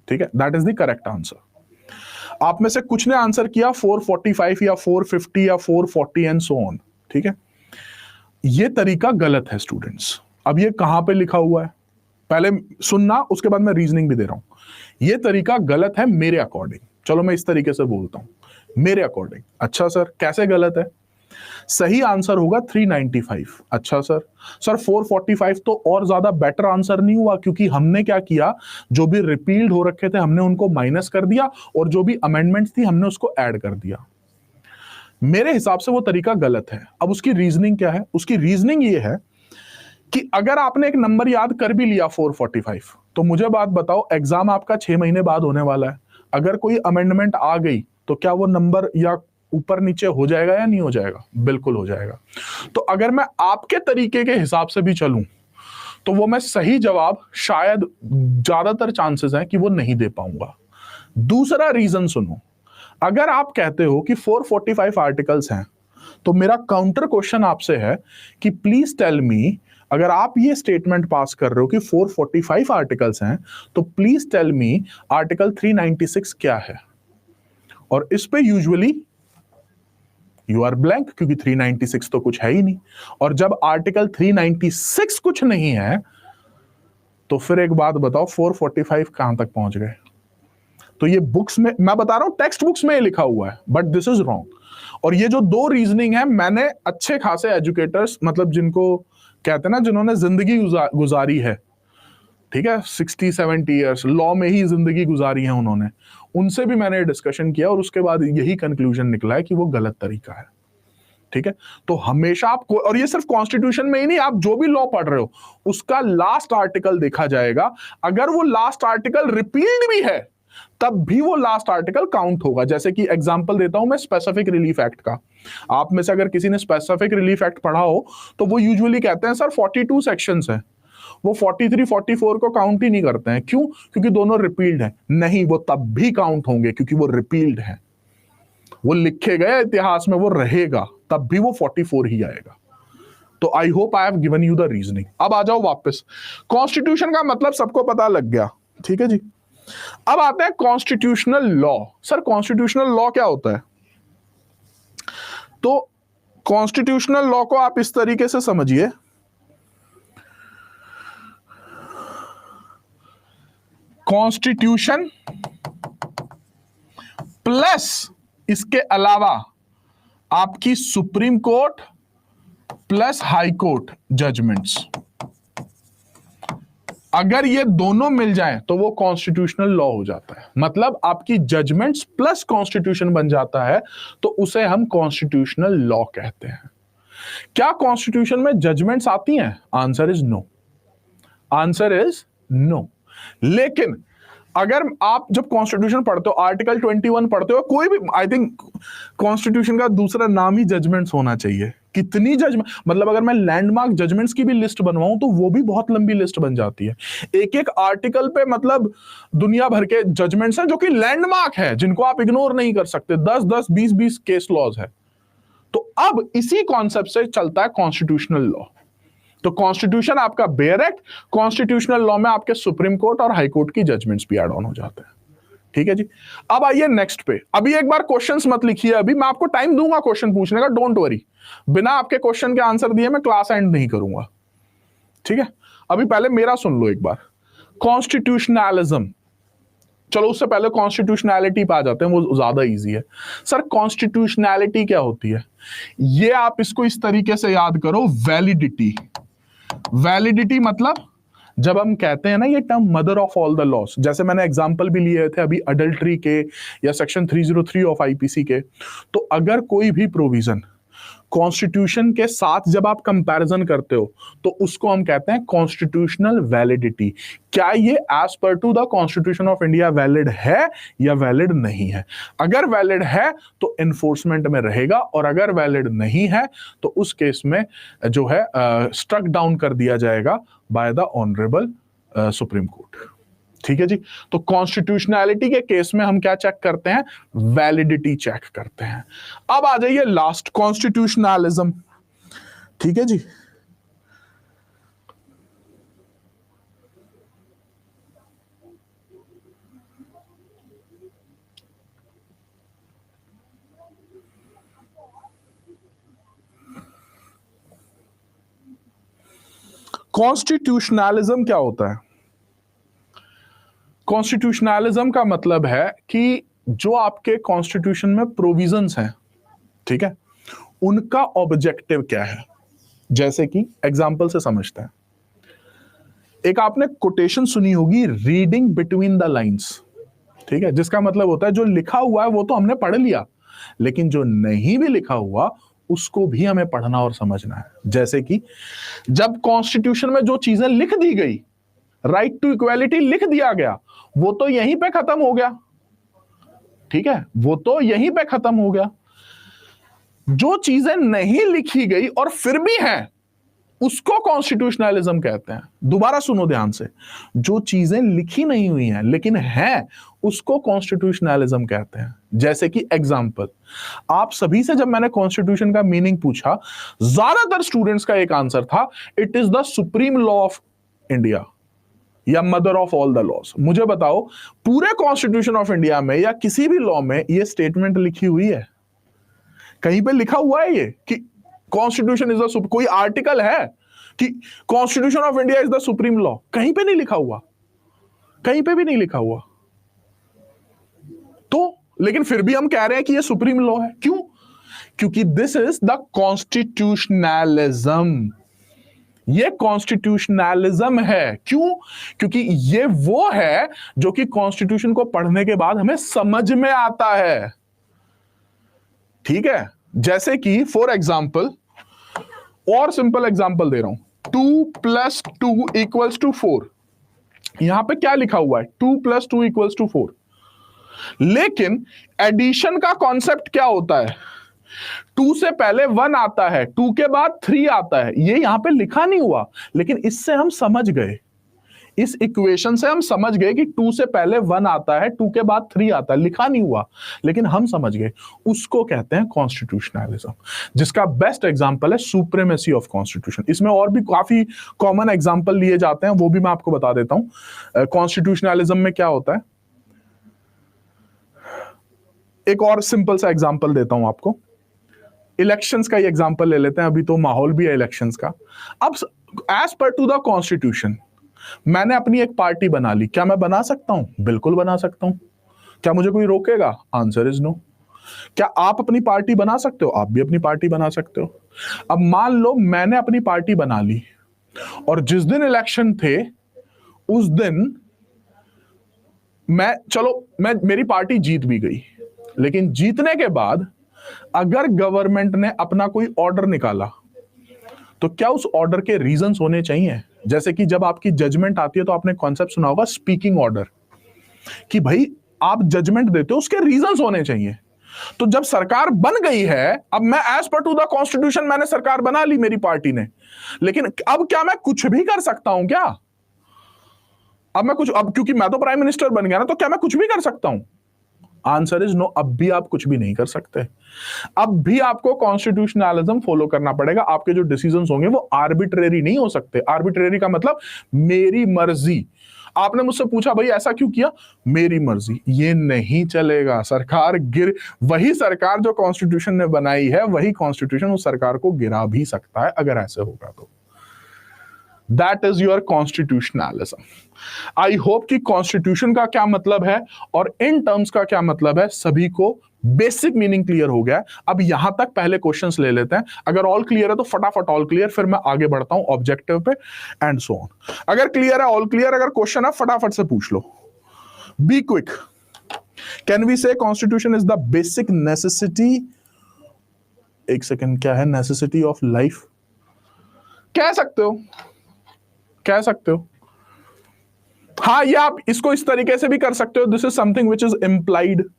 ठीक है, that is the correct answer. आप में से कुछ ने आंसर किया 445 या 450 या 440 एंड सो ऑन, ठीक है। ये तरीका गलत है स्टूडेंट्स। अब ये कहां पे लिखा हुआ है, पहले सुनना, उसके बाद मैं रीजनिंग भी दे रहा हूं। ये तरीका गलत है मेरे अकॉर्डिंग। चलो मैं इस तरीके से बोलता हूं, मेरे अकॉर्डिंग। अच्छा सर कैसे गलत है, सही आंसर होगा 395। अच्छा सर, सर 445 तो और ज्यादा बेटर आंसर नहीं हुआ, क्योंकि हमने क्या किया, जो भी रिपील्ड हो रखे थे हमने उनको माइनस कर दिया, और जो भी अमेंडमेंट्स थी हमने उसको ऐड कर दिया। मेरे हिसाब से वो तरीका गलत है। अब उसकी रीजनिंग क्या है, उसकी रीजनिंग ये है कि अगर आपने एक नंबर याद कर भी लिया 445, तो मुझे बात बताओ, एग्जाम आपका 6 महीने बाद होने वाला है, अगर कोई अमेंडमेंट आ गई तो क्या वो नंबर या ऊपर नीचे हो जाएगा या नहीं हो जाएगा, बिल्कुल हो जाएगा। तो अगर मैं आपके तरीके के हिसाब से भी चलूं तो वो मैं सही जवाब शायद ज्यादातर चांसेस हैं कि वो नहीं दे पाऊंगा। दूसरा रीजन सुनो, अगर आप कहते हो कि 445 आर्टिकल्स हैं, तो मेरा काउंटर क्वेश्चन आपसे है कि प्लीज टेल मी, अगर आप ये स्टेटमेंट पास कर रहे हो कि 445 आर्टिकल्स हैं, तो प्लीज टेल मी आर्टिकल 396 क्या है। और इस पे यूजुअली यू आर ब्लैंक, क्योंकि 396 तो कुछ है ही नहीं। और जब आर्टिकल 396 कुछ नहीं है, तो फिर एक बात बताओ 445 कहां तक पहुंच गए। तो ये बुक्स में, मैं बता रहा हूं टेक्स्ट बुक्स में ये लिखा हुआ है, बट दिस इज रॉन्ग। और ये जो दो रीजनिंग है, मैंने अच्छे खासे एजुकेटर्स, मतलब जिनको कहते हैं ना, जिन्होंने जिंदगी गुजारी है, ठीक है, 60-70 ईयर्स लॉ में ही जिंदगी गुजारी है उन्होंने, उनसे भी मैंने डिस्कशन किया, और उसके बाद यही कंक्लूजन निकला है कि वो गलत तरीका है, ठीक है। तो हमेशा आपको, और ये सिर्फ कॉन्स्टिट्यूशन में ही नहीं, आप जो भी लॉ पढ़ रहे हो उसका लास्ट आर्टिकल देखा जाएगा। अगर वो लास्ट आर्टिकल रिपील्ड भी है, तब भी वो लास्ट आर्टिकल काउंट होगा। जैसे कि एग्जांपल देता हूं मैं स्पेसिफिक रिलीफ एक्ट का। आप में से अगर किसी ने स्पेसिफिक रिलीफ एक्ट पढ़ा हो, तो वो यूजुअली कहते हैं सर 42 सेक्शंस हैं, वो 43, 44 को काउंट ही नहीं करते हैं। क्यों? क्योंकि दोनों रिपील्ड है। नहीं, वो तब भी काउंट होंगे क्योंकि वो रिपील्ड है, वो लिखे गए इतिहास में, वो रहेगा, तब भी वो 44 ही आएगा। तो I hope I have given you the reasoning. अब आ जाओ वापस, कॉन्स्टिट्यूशन का मतलब सबको पता लग गया, ठीक है जी। अब आते हैं constitutional law. Sir constitutional law क्या होता है? तो कॉन्स्टिट्यूशनल लॉ को आप इस तरीके से समझिए, कॉन्स्टिट्यूशन प्लस इसके अलावा आपकी supreme court plus high court judgments, अगर ये दोनों मिल जाएं तो वो कॉन्स्टिट्यूशनल लॉ हो जाता है। मतलब आपकी जजमेंट्स प्लस कॉन्स्टिट्यूशन बन जाता है, तो उसे हम कॉन्स्टिट्यूशनल लॉ कहते हैं। क्या कॉन्स्टिट्यूशन में जजमेंट्स आती हैं? Answer is no, answer is no. लेकिन अगर आप जब कॉन्स्टिट्यूशन पढ़ते हो, आर्टिकल 21 पढ़ते हो, कोई भी, आई थिंक कॉन्स्टिट्यूशन का दूसरा नाम ही जजमेंट्स होना चाहिए। कितनी जजमेंट, मतलब अगर मैं लैंडमार्क जजमेंट्स की भी लिस्ट बनवाऊं तो वो भी बहुत लंबी लिस्ट बन जाती है। एक एक आर्टिकल पे मतलब दुनिया भर के जजमेंट्स हैं जो कि लैंडमार्क है, जिनको आप इग्नोर नहीं कर सकते। 10-10, 20-20 केस लॉज है। तो अब इसी कॉन्सेप्ट से चलता है कॉन्स्टिट्यूशनल लॉ। तो कॉन्स्टिट्यूशन आपका बेयर एक्ट, कॉन्स्टिट्यूशनल लॉ में आपके सुप्रीम कोर्ट और हाई कोर्ट की जजमेंट्स भी ऐड ऑन हो जाते हैं, ठीक है जी। अब आइए नेक्स्ट पे। अभी एक बार क्वेश्चंस मत लिखिए, अभी मैं आपको टाइम दूंगा क्वेश्चन पूछने का, डोंट वरी। बिना आपके क्वेश्चन के आंसर दिए मैं क्लास एंड नहीं करूंगा, ठीक है। अभी पहले मेरा सुन लो एक बार। कॉन्स्टिट्यूशनलिज्म, चलो उससे पहले कॉन्स्टिट्यूशनैलिटी पे आ जाते हैं, वो ज्यादा इजी है। सर कॉन्स्टिट्यूशनैलिटी क्या होती है? ये आप इसको इस तरीके से याद करो, वैलिडिटी। वैलिडिटी मतलब जब हम कहते हैं ना ये term mother of all the loss, जैसे मैंने एग्जांपल भी लिए थे अभी अडल्ट्री के या सेक्शन 303 ऑफ आईपीसी के, तो अगर कोई भी प्रोविजन कॉन्स्टिट्यूशन के साथ जब आप कंपैरिजन करते हो तो उसको हम कहते हैं कॉन्स्टिट्यूशनल वैलिडिटी। क्या ये as per to the constitution of India valid है या वैलिड नहीं है? अगर वैलिड है तो एनफोर्समेंट में रहेगा, और अगर वैलिड नहीं है तो उस केस में जो है स्ट्रक डाउन कर दिया जाएगा by the honourable supreme court. ठीक है जी। तो कॉन्स्टिट्यूशनैलिटी के केस में हम क्या चेक करते हैं? वैलिडिटी चेक करते हैं। अब आ जाइए लास्ट, कॉन्स्टिट्यूशनलिज्म। ठीक है जी। कॉन्स्टिट्यूशनलिज्म क्या होता है? कॉन्स्टिट्यूशनलिज्म का मतलब है कि जो आपके कॉन्स्टिट्यूशन में प्रोविजंस हैं, ठीक है, उनका ऑब्जेक्टिव क्या है। जैसे कि एग्जांपल से समझते हैं। एक आपने कोटेशन सुनी होगी, रीडिंग बिटवीन द लाइंस, ठीक है, जिसका मतलब होता है जो लिखा हुआ है वो तो हमने पढ़ लिया, लेकिन जो नहीं भी लिखा हुआ उसको भी हमें पढ़ना और समझना है। जैसे कि जब कॉन्स्टिट्यूशन में जो चीजें लिख दी गई, राइट टू इक्वालिटी लिख दिया गया, वो तो यहीं पे खत्म हो गया। ठीक है, वो तो यहीं पे खत्म हो गया। जो चीजें नहीं लिखी गई और फिर भी हैं, उसको कॉन्स्टिट्यूशनलिज्म कहते हैं। दोबारा सुनो ध्यान से, जो चीजें लिखी नहीं हुई हैं लेकिन हैं, उसको कॉन्स्टिट्यूशनलिज्म कहते हैं। जैसे कि एग्जांपल, आप सभी से जब मैंने कॉन्स्टिट्यूशन का मीनिंग पूछा, ज्यादातर स्टूडेंट्स का एक आंसर था, it is the supreme law of India या mother of all the laws. मुझे बताओ, पूरे कॉन्स्टिट्यूशन ऑफ इंडिया में या किसी भी लॉ में ये स्टेटमेंट लिखी हुई है? कहीं पे लिखा हुआ है ये कि कॉन्स्टिट्यूशन इज द, कोई आर्टिकल है कि constitution of India is the supreme law? कहीं पे नहीं लिखा हुआ, कहीं पे भी नहीं लिखा हुआ। तो लेकिन फिर भी हम कह रहे हैं कि ये सुप्रीम लॉ है। क्यों? क्योंकि दिस इज द कॉन्स्टिट्यूशनलिज्म। ये कॉन्स्टिट्यूशनलिज्म है। क्यों? क्योंकि ये वो है जो कि कॉन्स्टिट्यूशन को पढ़ने के बाद हमें समझ में आता है। ठीक है, जैसे कि फॉर एग्जाम्पल, और सिंपल एग्जाम्पल दे रहा हूं, 2 + 2 = 4। यहां पे क्या लिखा हुआ है? 2 + 2 = 4। लेकिन एडिशन का कॉन्सेप्ट क्या होता है? 2 से पहले 1 आता है, 2 के बाद 3 आता है। ये यहां पे लिखा नहीं हुआ, लेकिन इससे हम समझ गए, इस इक्वेशन से हम समझ गए कि 2 से पहले 1 आता है, 2 के बाद 3 आता है। लिखा नहीं हुआ, लेकिन हम समझ गए। उसको कहते हैं कॉन्स्टिट्यूशनलिज्म, जिसका बेस्ट एग्जांपल है सुप्रीमेसी ऑफ कॉन्स्टिट्यूशन। इसमें और भी काफी कॉमन एग्जांपल लिए जाते हैं, वो भी मैं आपको बता देता हूं। कॉन्स्टिट्यूशनलिज्म में क्या होता है, एक और सिंपल सा एग्जांपल देता हूं आपको। इलेक्शंस का ही एग्जांपल ले लेते हैं, अभी तो माहौल भी है इलेक्शंस का। अब as per to the constitution, मैंने अपनी एक पार्टी बना ली। क्या मैं बना सकता हूं? बिल्कुल बना सकता हूं। क्या मुझे कोई रोकेगा? Answer is no. क्या आप अपनी पार्टी बना सकते हो? आप भी अपनी पार्टी बना सकते हो। अब मान लो मैंने अपनी पार्टी बना ली, और जिस दिन इलेक्शन थे उस दिन मैं मेरी पार्टी जीत भी गई, लेकिन जीतने के बाद अगर गवर्नमेंट ने अपना कोई ऑर्डर निकाला, तो क्या उस ऑर्डर के रीजंस होने चाहिए? जैसे कि जब आपकी जजमेंट आती है तो आपने कॉन्सेप्ट सुना होगा स्पीकिंग ऑर्डर, कि भाई आप जजमेंट देते हो, उसके रीजंस होने चाहिए। तो जब सरकार बन गई है, अब मैं as per to the constitution मैंने सरकार बना ली मेरी पार्टी ने, लेकिन अब क्या मैं कुछ भी कर सकता हूं क्या? अब क्योंकि मैं तो प्राइम मिनिस्टर बन गया ना, तो क्या मैं कुछ भी कर सकता हूं? Answer is no. अब भी आप कुछ भी नहीं कर सकते। अब भी आपको कॉन्स्टिट्यूशनलिज्म फॉलो करना पड़ेगा। आपके जो डिसीजंस होंगे वो आर्बिट्रेरी नहीं हो सकते। आर्बिट्रेरी का मतलब मेरी मर्जी। आपने मुझसे पूछा भाई ऐसा क्यों किया? मेरी मर्जी। ये नहीं चलेगा। वही सरकार जो कॉन्स्टिट्यूशन ने बनाई है, वही कॉन्स्टिट्यूशन उस सरकार को गिरा भी सकता है अगर ऐसे होगा तो। That is your constitutionalism. I hope कि कॉन्स्टिट्यूशन का क्या मतलब है और इन टर्म्स का क्या मतलब है सभी को बेसिक मीनिंग क्लियर हो गया। अब यहां तक पहले क्वेश्चंस ले लेते हैं, अगर ऑल क्लियर है तो फटाफट ऑल क्लियर, फिर मैं आगे बढ़ता हूं ऑब्जेक्टिव पे एंड सो ऑन। अगर क्लियर है ऑल क्लियर, अगर क्वेश्चन है फटाफट से पूछ लो, बी क्विक। कैन वी से constitution is the basic necessity, एक सेकेंड, क्या है नेसेसिटी ऑफ लाइफ? कह सकते हो, कह सकते हो। हाँ, ये आप इसको इस तरीके से भी कर सकते हो, this is something which is implied.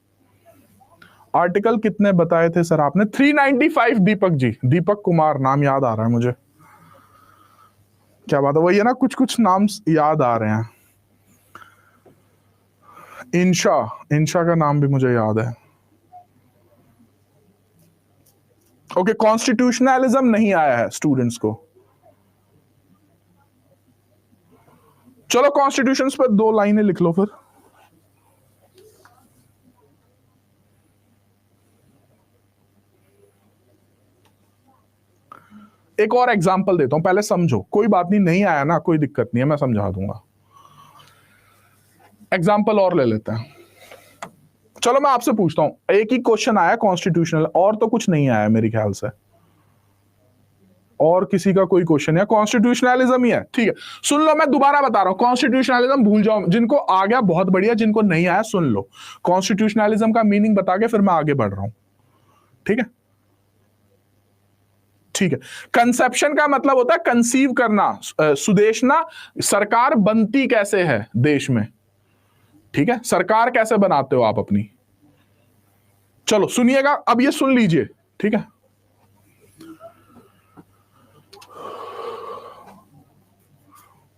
Article कितने बताए थे सर आपने? 395 दीपक जी, दीपक कुमार नाम याद आ रहा है मुझे। क्या बात है, वही है ना, कुछ कुछ नाम याद आ रहे हैं। इंशा, इंशा का नाम भी मुझे याद है। ओके, कॉन्स्टिट्यूशनलिज्म नहीं आया है स्टूडेंट्स को। चलो कॉन्स्टिट्यूशन पर 2 लाइनें लिख लो फिर। एक और एग्जांपल देता हूं, पहले समझो, कोई बात नहीं, नहीं आया ना कोई दिक्कत नहीं है, मैं समझा दूंगा। एग्जांपल और ले लेते हैं। चलो मैं आपसे पूछता हूं, एक ही क्वेश्चन आया कॉन्स्टिट्यूशनल, और तो कुछ नहीं आया मेरे ख्याल से, और किसी का कोई क्वेश्चन है? कॉन्स्टिट्यूशनलिज्म ही है, ठीक है। सुन लो, मैं दोबारा बता रहा हूं, कॉन्स्टिट्यूशनलिज्म भूल जाओ, जिनको आ गया बहुत बढ़िया, जिनको नहीं आया सुन लो। कॉन्स्टिट्यूशनलिज्म का मीनिंग बता के फिर मैं आगे बढ़ रहा हूं, ठीक है? ठीक है। कंसेप्शन का मतलब होता है कंसीव करना, सुदेशना, सरकार बनती कैसे है देश में, ठीक है? सरकार कैसे बनाते हो आप अपनी। चलो सुनिएगा, अब ये सुन लीजिए, ठीक है?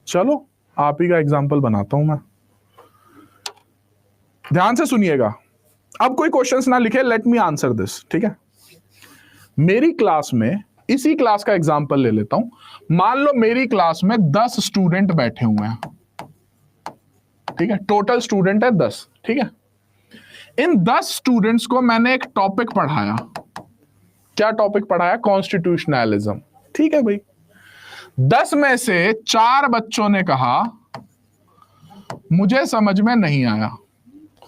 चलो आप ही का एग्जाम्पल बनाता हूं मैं, ध्यान से सुनिएगा। अब कोई क्वेश्चंस ना लिखे, लेट मी आंसर दिस, ठीक है? मेरी क्लास में, इसी क्लास का एग्जाम्पल ले लेता हूं। मान लो मेरी क्लास में 10 स्टूडेंट बैठे हुए हैं, ठीक है? टोटल स्टूडेंट है 10, ठीक है? इन 10 स्टूडेंट्स को मैंने एक टॉपिक पढ़ाया। क्या टॉपिक पढ़ाया? कॉन्स्टिट्यूशनलिज्म, ठीक है भाई। 10 में से 4 बच्चों ने कहा मुझे समझ में नहीं आया।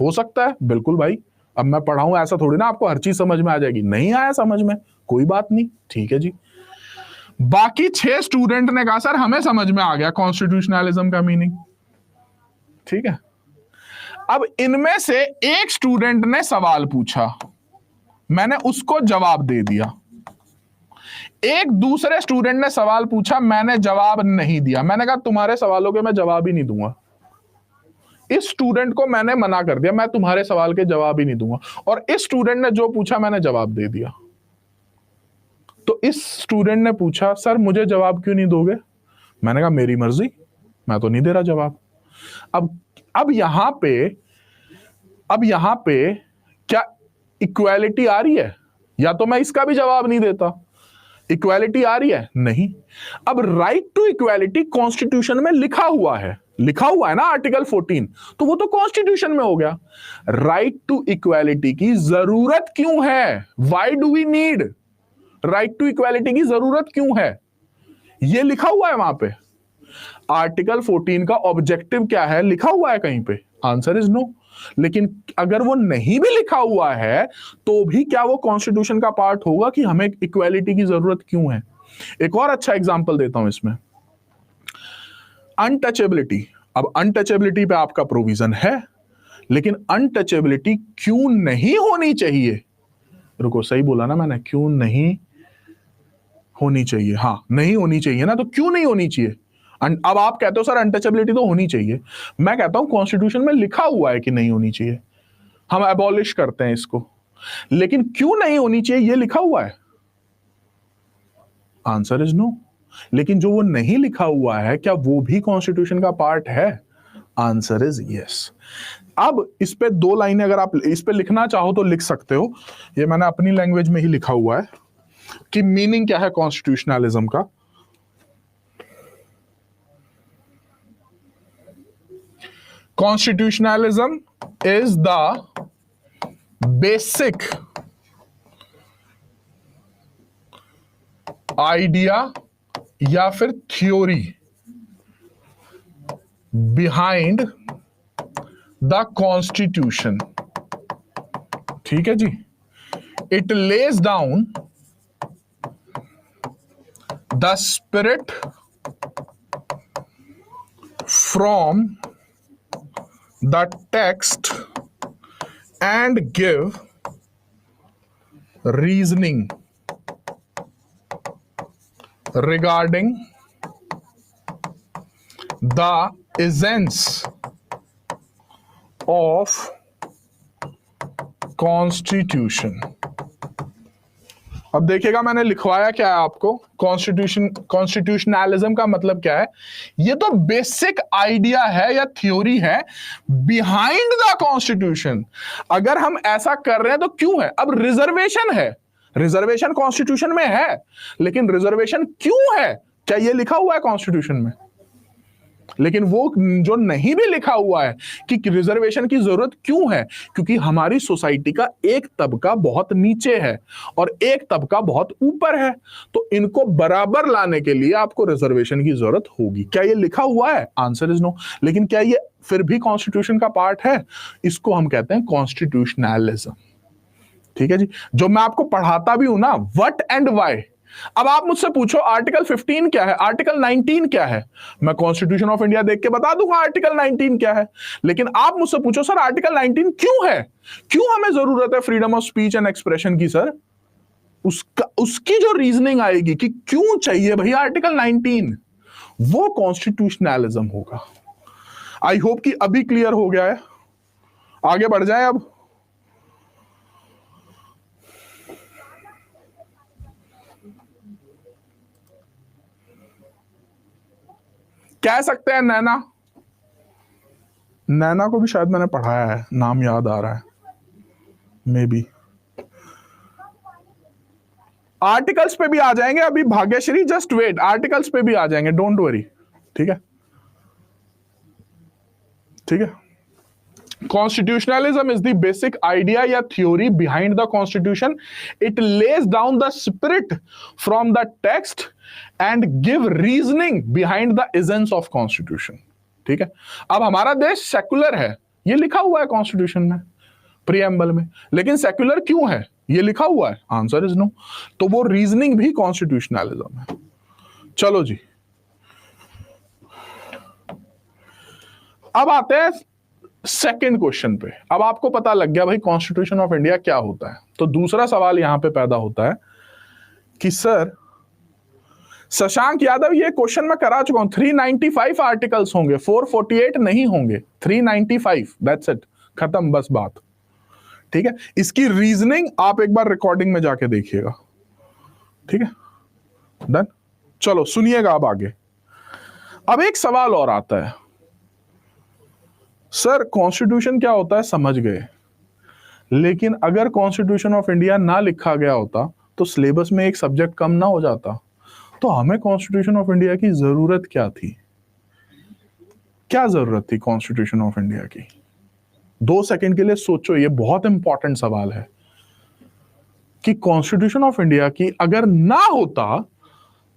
हो सकता है, बिल्कुल भाई, अब मैं पढ़ाऊं ऐसा थोड़ी ना आपको हर चीज समझ में आ जाएगी। नहीं आया समझ में, कोई बात नहीं, ठीक है जी। बाकी 6 स्टूडेंट ने कहा सर हमें समझ में आ गया कॉन्स्टिट्यूशनलिज्म का मीनिंग, ठीक है? अब इनमें से एक स्टूडेंट ने सवाल पूछा, मैंने उसको जवाब दे दिया। एक दूसरे स्टूडेंट ने सवाल पूछा, मैंने जवाब नहीं दिया। मैंने कहा तुम्हारे सवालों के मैं जवाब ही नहीं दूंगा। इस स्टूडेंट को मैंने मना कर दिया, मैं तुम्हारे सवाल के जवाब ही नहीं दूंगा। और इस स्टूडेंट ने जो पूछा मैंने जवाब दे दिया। तो इस स्टूडेंट ने पूछा सर मुझे जवाब क्यों नहीं दोगे? मैंने कहा मेरी मर्जी, मैं तो नहीं दे रहा जवाब। अब यहां पे क्या इक्वालिटी आ रही है? या तो मैं इसका भी जवाब नहीं देता। इक्वालिटी आ रही है? नहीं। अब राइट टू इक्वालिटी कॉन्स्टिट्यूशन में लिखा हुआ है ना, आर्टिकल 14, तो वो तो कॉन्स्टिट्यूशन में हो गया। राइट टू इक्वालिटी की जरूरत क्यों है? Why do we need right to equality की जरूरत क्यों है? ये लिखा हुआ है वहां पे। आर्टिकल 14 का ऑब्जेक्टिव क्या है, लिखा हुआ है कहीं पे? Answer is no. लेकिन अगर वो नहीं भी लिखा हुआ है तो भी क्या वो कॉन्स्टिट्यूशन का पार्ट होगा कि हमें इक्वालिटी की जरूरत क्यों है? एक और अच्छा एग्जांपल देता हूं इसमें, अनटचेबिलिटी। अब अनटचेबिलिटी पे आपका प्रोविजन है, लेकिन अनटचेबिलिटी क्यों नहीं होनी चाहिए? रुको, सही बोला ना मैंने, क्यों नहीं होनी चाहिए? हाँ, नहीं होनी चाहिए ना, तो क्यों नहीं होनी चाहिए? अब आप कहते हो सर अनटचेबिलिटी तो होनी चाहिए, मैं कहता हूं कॉन्स्टिट्यूशन में लिखा हुआ है कि नहीं होनी चाहिए, हम अबॉलिश करते हैं इसको, लेकिन क्यों नहीं होनी चाहिए ये लिखा हुआ है? Answer is no. लेकिन जो वो नहीं लिखा हुआ है क्या वो भी कॉन्स्टिट्यूशन का पार्ट है? Answer is yes. अब इस पे 2 लाइनें अगर आप इस पे लिखना चाहो तो लिख सकते हो, ये मैंने अपनी लैंग्वेज में ही लिखा हुआ है कि मीनिंग क्या है कॉन्स्टिट्यूशनलिज्म का। Constitutionalism is the basic idea या फिर थ्योरी बिहाइंड द कॉन्स्टिट्यूशन, ठीक है जी, it lays down the spirit from the text and give reasoning regarding the essence of constitution। अब देखिएगा मैंने लिखवाया क्या है आपको, कॉन्स्टिट्यूशनलिज्म का मतलब क्या है। ये तो बेसिक आइडिया है या थ्योरी है बिहाइंड द कॉन्स्टिट्यूशन। अगर हम ऐसा कर रहे हैं तो क्यों है? अब रिजर्वेशन है, रिजर्वेशन कॉन्स्टिट्यूशन में है, लेकिन रिजर्वेशन क्यों है? क्या ये लिखा हुआ है कॉन्स्टिट्यूशन में? लेकिन वो जो नहीं भी लिखा हुआ है कि रिजर्वेशन की जरूरत क्यों है, क्योंकि हमारी सोसाइटी का एक तबका बहुत नीचे है और एक तबका बहुत ऊपर है, तो इनको बराबर लाने के लिए आपको रिजर्वेशन की जरूरत होगी। क्या ये लिखा हुआ है? Answer is no. लेकिन क्या ये फिर भी कॉन्स्टिट्यूशन का पार्ट है? इसको हम कहते हैं कॉन्स्टिट्यूशनलिज्म। ठीक है जी। जो मैं आपको पढ़ाता भी हूं ना, व्हाट एंड व्हाई। अब आप मुझसे पूछो आर्टिकल 15 क्या है, आर्टिकल 19 क्या है, मैं कॉन्स्टिट्यूशन ऑफ इंडिया देख के बता दूंगा आर्टिकल 19 क्या है। लेकिन आप मुझसे पूछो सर आर्टिकल 19 क्यों है, क्यों हमें जरूरत है freedom of speech and expression की, सर उसकी जो रीजनिंग आएगी कि क्यों चाहिए भाई आर्टिकल 19, वो कॉन्स्टिट्यूशनलिज्म होगा। आई होप कि अभी क्लियर हो गया है। आगे बढ़ जाए। अब कह सकते हैं नैना, नैना को भी शायद मैंने पढ़ाया है, नाम याद आ रहा है मे बी। आर्टिकल्स पे भी आ जाएंगे अभी, भाग्यश्री जस्ट वेट, आर्टिकल्स पे भी आ जाएंगे, डोंट वरी। ठीक है, ठीक है। Constitutionalism is the basic idea या theory behind the constitution. It lays down the spirit from the text and give reasoning behind the essence of constitution. ठीक है। अब हमारा देश सेकुलर है, ये लिखा हुआ है कॉन्स्टिट्यूशन में, प्रीएम्बल में, लेकिन सेकुलर क्यों है ये लिखा हुआ है? Answer is no. तो वो रीजनिंग भी कॉन्स्टिट्यूशनलिज्म है। चलो जी, अब आते हैं सेकेंड क्वेश्चन पे। अब आपको पता लग गया भाई कॉन्स्टिट्यूशन ऑफ इंडिया क्या होता है। तो दूसरा सवाल यहां पे पैदा होता है कि सर शशांक यादव, ये क्वेश्चन मैं करा चुका हूं, 395 आर्टिकल्स होंगे, 448 नहीं होंगे, 395, दैट्स इट, खत्म, बस बात। ठीक है, इसकी रीजनिंग आप एक बार रिकॉर्डिंग में जाके देखिएगा। ठीक है, डन। चलो सुनिएगा अब आगे। अब एक सवाल और आता है, सर कॉन्स्टिट्यूशन क्या होता है समझ गए, लेकिन अगर कॉन्स्टिट्यूशन ऑफ इंडिया ना लिखा गया होता तो सिलेबस में एक सब्जेक्ट कम ना हो जाता, तो हमें कॉन्स्टिट्यूशन ऑफ इंडिया की जरूरत क्या थी? क्या जरूरत थी कॉन्स्टिट्यूशन ऑफ इंडिया की? 2 सेकंड के लिए सोचो, ये बहुत इंपॉर्टेंट सवाल है कि कॉन्स्टिट्यूशन ऑफ इंडिया की अगर ना होता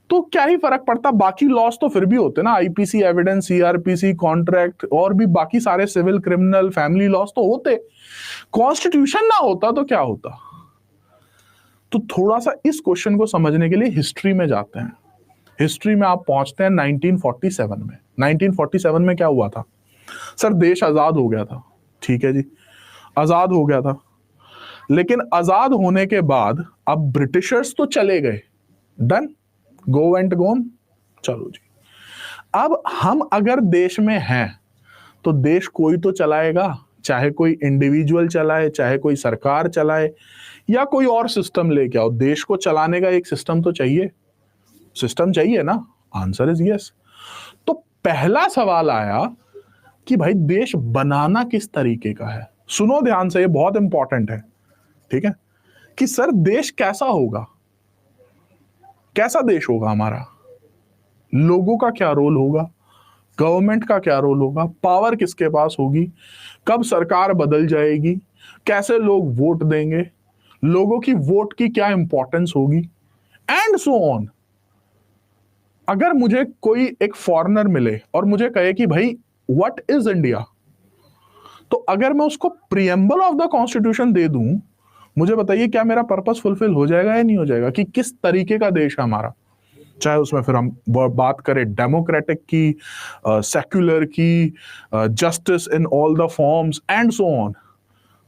तो क्या ही फर्क पड़ता, बाकी लॉस तो फिर भी होते ना, आईपीसी, एविडेंस, सीआरपीसी, कॉन्ट्रैक्ट और भी बाकी सारे सिविल, क्रिमिनल, फैमिली लॉस तो होते। कॉन्स्टिट्यूशन ना होता तो क्या होता? तो थोड़ा सा इस क्वेश्चन को समझने के लिए हिस्ट्री में जाते हैं। हिस्ट्री में आप पहुंचते हैं 1947 में। 1947 में क्या हुआ था? सर देश आजाद हो गया था, ठीक है जी, आजाद हो गया था, लेकिन आजाद होने के बाद अब ब्रिटिशर्स तो चले गए, डन, गो एंड गोन, चलो जी। अब हम अगर देश में हैं तो देश कोई तो चलाएगा, चाहे कोई इंडिविजुअल चलाए, चाहे कोई सरकार चलाए, या कोई और सिस्टम लेके आओ, देश को चलाने का एक सिस्टम तो चाहिए, सिस्टम चाहिए ना। Answer is yes. तो पहला सवाल आया कि भाई देश बनाना किस तरीके का है। सुनो ध्यान से, ये बहुत इंपॉर्टेंट है, ठीक है, कि सर देश कैसा होगा, कैसा देश होगा हमारा, लोगों का क्या रोल होगा, गवर्नमेंट का क्या रोल होगा, पावर किसके पास होगी, कब सरकार बदल जाएगी, कैसे लोग वोट देंगे, लोगों की वोट की क्या इंपॉर्टेंस होगी, एंड सो ऑन। अगर मुझे कोई एक फॉरेनर मिले और मुझे कहे कि भाई व्हाट इज इंडिया। तो अगर मैं उसको प्रियम्बल ऑफ द कॉन्स्टिट्यूशन दे दूं, मुझे बताइए क्या मेरा पर्पस फुलफिल हो जाएगा या नहीं हो जाएगा, कि किस तरीके का देश है हमारा। चाहे उसमें फिर हम बात करें डेमोक्रेटिक की, सेक्युलर की, justice in all the forms and so on.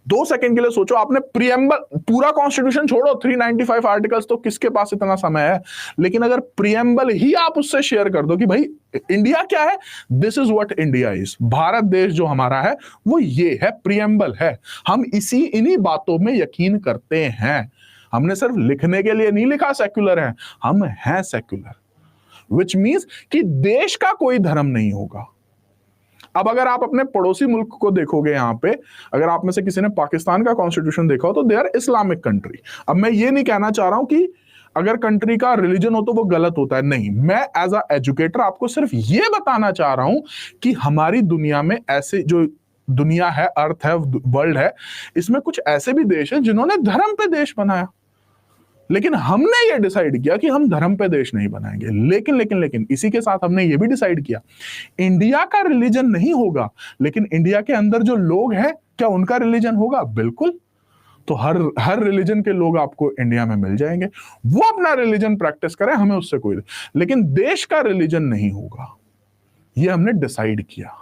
2 second के लिए सोचो, आपने प्रियम्बल, पूरा कॉन्स्टिट्यूशन छोड़ो, 395 आर्टिकल्स, तो किसके पास इतना समय है, लेकिन अगर प्रियम्बल ही आप उससे शेयर कर दो कि भाई इंडिया क्या है, this is what India is, Bharat देश जो हमारा है वो ये है, प्रियम्बल है, हम इन्हीं बातों में यकीन करते हैं, हमने सिर्फ लिखने के लिए नहीं लिखा सेक्युलर है, हम हैं सेक्युलर, विच मीन्स कि देश का कोई धर्म नहीं होगा। अब अगर आप अपने पड़ोसी मुल्क को देखोगे, यहां पे अगर आप में से किसी ने पाकिस्तान का कॉन्स्टिट्यूशन देखा हो, तो दे आर इस्लामिक कंट्री। अब मैं ये नहीं कहना चाह रहा हूं कि अगर कंट्री का रिलीजन हो तो वो गलत होता है, नहीं, मैं एज अ एजुकेटर आपको सिर्फ ये बताना चाह रहा हूं कि हमारी दुनिया में ऐसे जो दुनिया है, अर्थ है, वर्ल्ड है, इसमें कुछ ऐसे भी देश हैं जिन्होंने धर्म पे देश बनाया, लेकिन हमने ये डिसाइड किया कि हम धर्म पे देश नहीं बनाएंगे। लेकिन इसी के साथ हमने ये भी डिसाइड किया, इंडिया का रिलीजन नहीं होगा, लेकिन इंडिया के अंदर जो लोग हैं, क्या उनका रिलीजन होगा? बिल्कुल। तो हर रिलीजन के लोग आपको इंडिया में मिल जाएंगे, वो अपना रिलीजन प्रैक्टिस करें, हमें उससे कोई, लेकिन देश का रिलीजन नहीं होगा, ये हमने डिसाइड किया।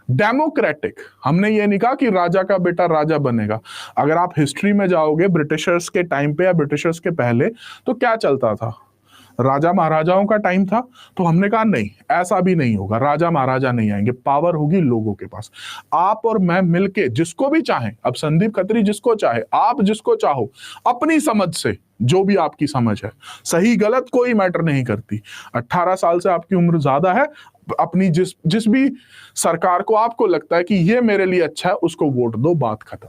डेमोक्रेटिक, हमने ये नहीं कहा कि राजा का बेटा राजा बनेगा। अगर आप हिस्ट्री में जाओगे ब्रिटिशर्स के टाइम पे या ब्रिटिशर्स के पहले, तो क्या चलता था, राजा महाराजाओं का टाइम था, तो हमने कहा नहीं, ऐसा भी नहीं होगा, राजा महाराजा नहीं आएंगे, पावर होगी लोगों के पास, आप और मैं मिलके जिसको भी चाहें, अब संदीप खत्री जिसको चाहे, आप जिसको चाहो, अपनी समझ से, जो भी आपकी समझ है, सही गलत कोई मैटर नहीं करती, 18 साल से आपकी उम्र ज्यादा है, अपनी जिस भी सरकार को आपको लगता है कि ये मेरे लिए अच्छा है, उसको वोट दो, बात खत्म।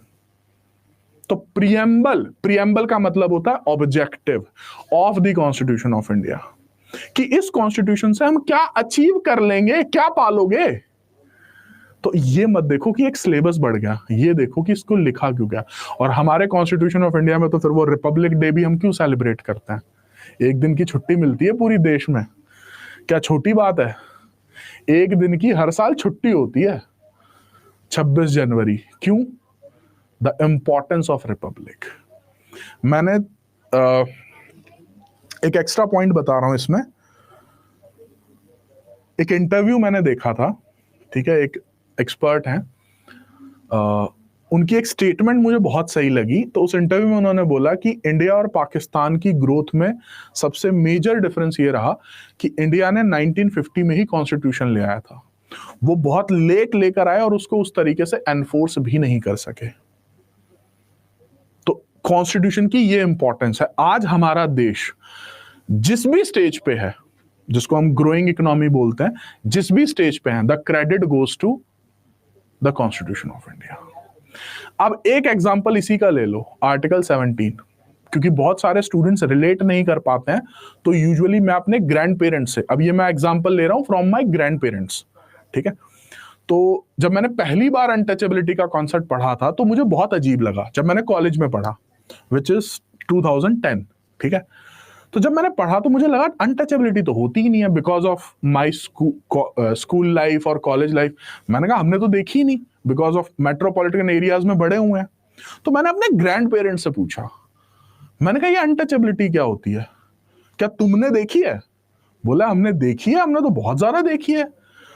तो प्रियम्बल का मतलब होता है objective of the constitution of India, कि इस कॉन्स्टिट्यूशन से हम क्या अचीव कर लेंगे, क्या पालोगे। तो ये मत देखो कि एक सिलेबस बढ़ गया, ये देखो कि इसको लिखा क्यों गया। और हमारे कॉन्स्टिट्यूशन ऑफ इंडिया में तो फिर वो रिपब्लिक डे भी हम क्यों सेलिब्रेट करते हैं, एक दिन की छुट्टी मिलती है पूरी देश में, क्या छोटी बात है, एक दिन की हर साल छुट्टी होती है 26 जनवरी, क्यों? The importance of Republic. मैंने एक एक्स्ट्रा पॉइंट बता रहा हूं इसमें, एक इंटरव्यू मैंने देखा था, ठीक है, एक एक्सपर्ट हैं, उनकी एक स्टेटमेंट मुझे बहुत सही लगी। तो उस इंटरव्यू में उन्होंने बोला कि इंडिया और पाकिस्तान की ग्रोथ में सबसे मेजर डिफरेंस ये रहा कि इंडिया ने 1950 में ही कॉन्स्टिट्यूशन ले आया था, वो बहुत लेट लेकर आए और उसको उस तरीके से एनफोर्स भी नहीं कर सके। तो कॉन्स्टिट्यूशन की ये इंपॉर्टेंस है। आज हमारा देश जिस भी स्टेज पे है, जिसको हम ग्रोइंग इकोनॉमी बोलते हैं, जिस भी स्टेज पे है, the credit goes to the constitution of India. अब एक एग्जांपल इसी का ले लो, आर्टिकल 17, क्योंकि बहुत सारे स्टूडेंट्स रिलेट नहीं कर पाते हैं, तो यूजुअली मैं अपने ग्रैंड पेरेंट्स से, अब ये मैं एग्जांपल ले रहा हूं फ्रॉम माय ग्रैंड पेरेंट्स, ठीक है। तो जब मैंने पहली बार अनटचेबिलिटी का कॉन्सेप्ट पढ़ा था, तो मुझे बहुत अजीब लगा, जब मैंने कॉलेज में पढ़ा, विच इज 2010, ठीक है। तो जब मैंने पढ़ा तो मुझे लगा अनटचेबिलिटी तो होती ही नहीं है, because of my school life और कॉलेज लाइफ। मैंने कहा हमने तो देखी ही नहीं, बिकॉज ऑफ मेट्रोपॉलिटन एरियाज में बड़े हुए हैं। तो मैंने अपने ग्रैंड पेरेंट्स से पूछा, मैंने कहा ये अनटचेबिलिटी क्या होती है, क्या तुमने देखी है? बोला हमने देखी है, हमने तो बहुत ज्यादा देखी है,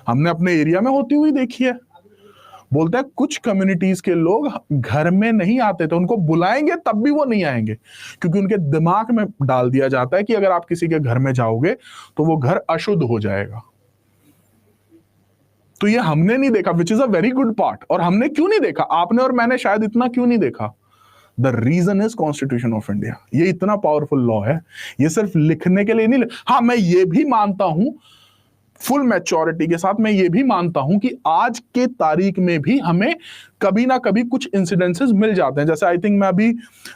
हमने अपने एरिया में होती हुई देखी है। बोलते हैं कुछ कम्युनिटीज के लोग घर में नहीं आते थे, उनको बुलाएंगे तब भी वो नहीं आएंगे, क्योंकि उनके दिमाग में डाल दिया जाता है कि अगर आप किसी के घर में जाओगे तो वो घर अशुद्ध हो जाएगा। तो ये हमने नहीं देखा, which is a very good part. और हमने क्यों नहीं देखा, आपने और मैंने शायद इतना क्यों नहीं देखा? The reason is constitution of India. ये इतना पावरफुल लॉ है, ये सिर्फ लिखने के लिए नहीं। हाँ, मैं ये भी मानता हूं, फुल मैच्योरिटी के साथ मैं ये भी मानता हूं कि आज के तारीख में भी हमें कभी ना कभी कुछ इंसिडेंसेस मिल जाते हैं। जैसे आई थिंक मैं अभी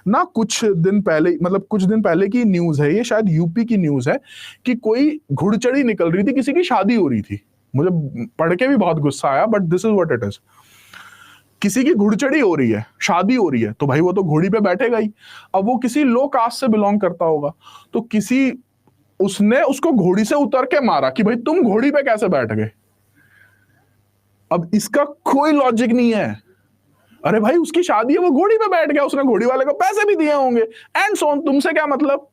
ना कुछ दिन पहले की न्यूज है, ये शायद यूपी की न्यूज है, कि कोई घुड़चड़ी निकल रही थी, किसी की शादी हो रही थी। मुझे पढ़ के भी बहुत गुस्सा आया, but this is what it is. किसी की घुड़चड़ी हो रही है, शादी हो रही है, तो भाई वो तो घोड़ी पे बैठेगा ही। अब वो किसी लो कास्ट से बिलोंग करता होगा, तो उसने उसको घोड़ी से उतर के मारा कि भाई तुम घोड़ी पे कैसे बैठ गए। अब इसका कोई लॉजिक नहीं है। अरे भाई उसकी शादी है, वो घोड़ी पे बैठ गया, उसने घोड़ी वाले को पैसे भी दिए होंगे एंड सो ऑन, तुमसे क्या मतलब।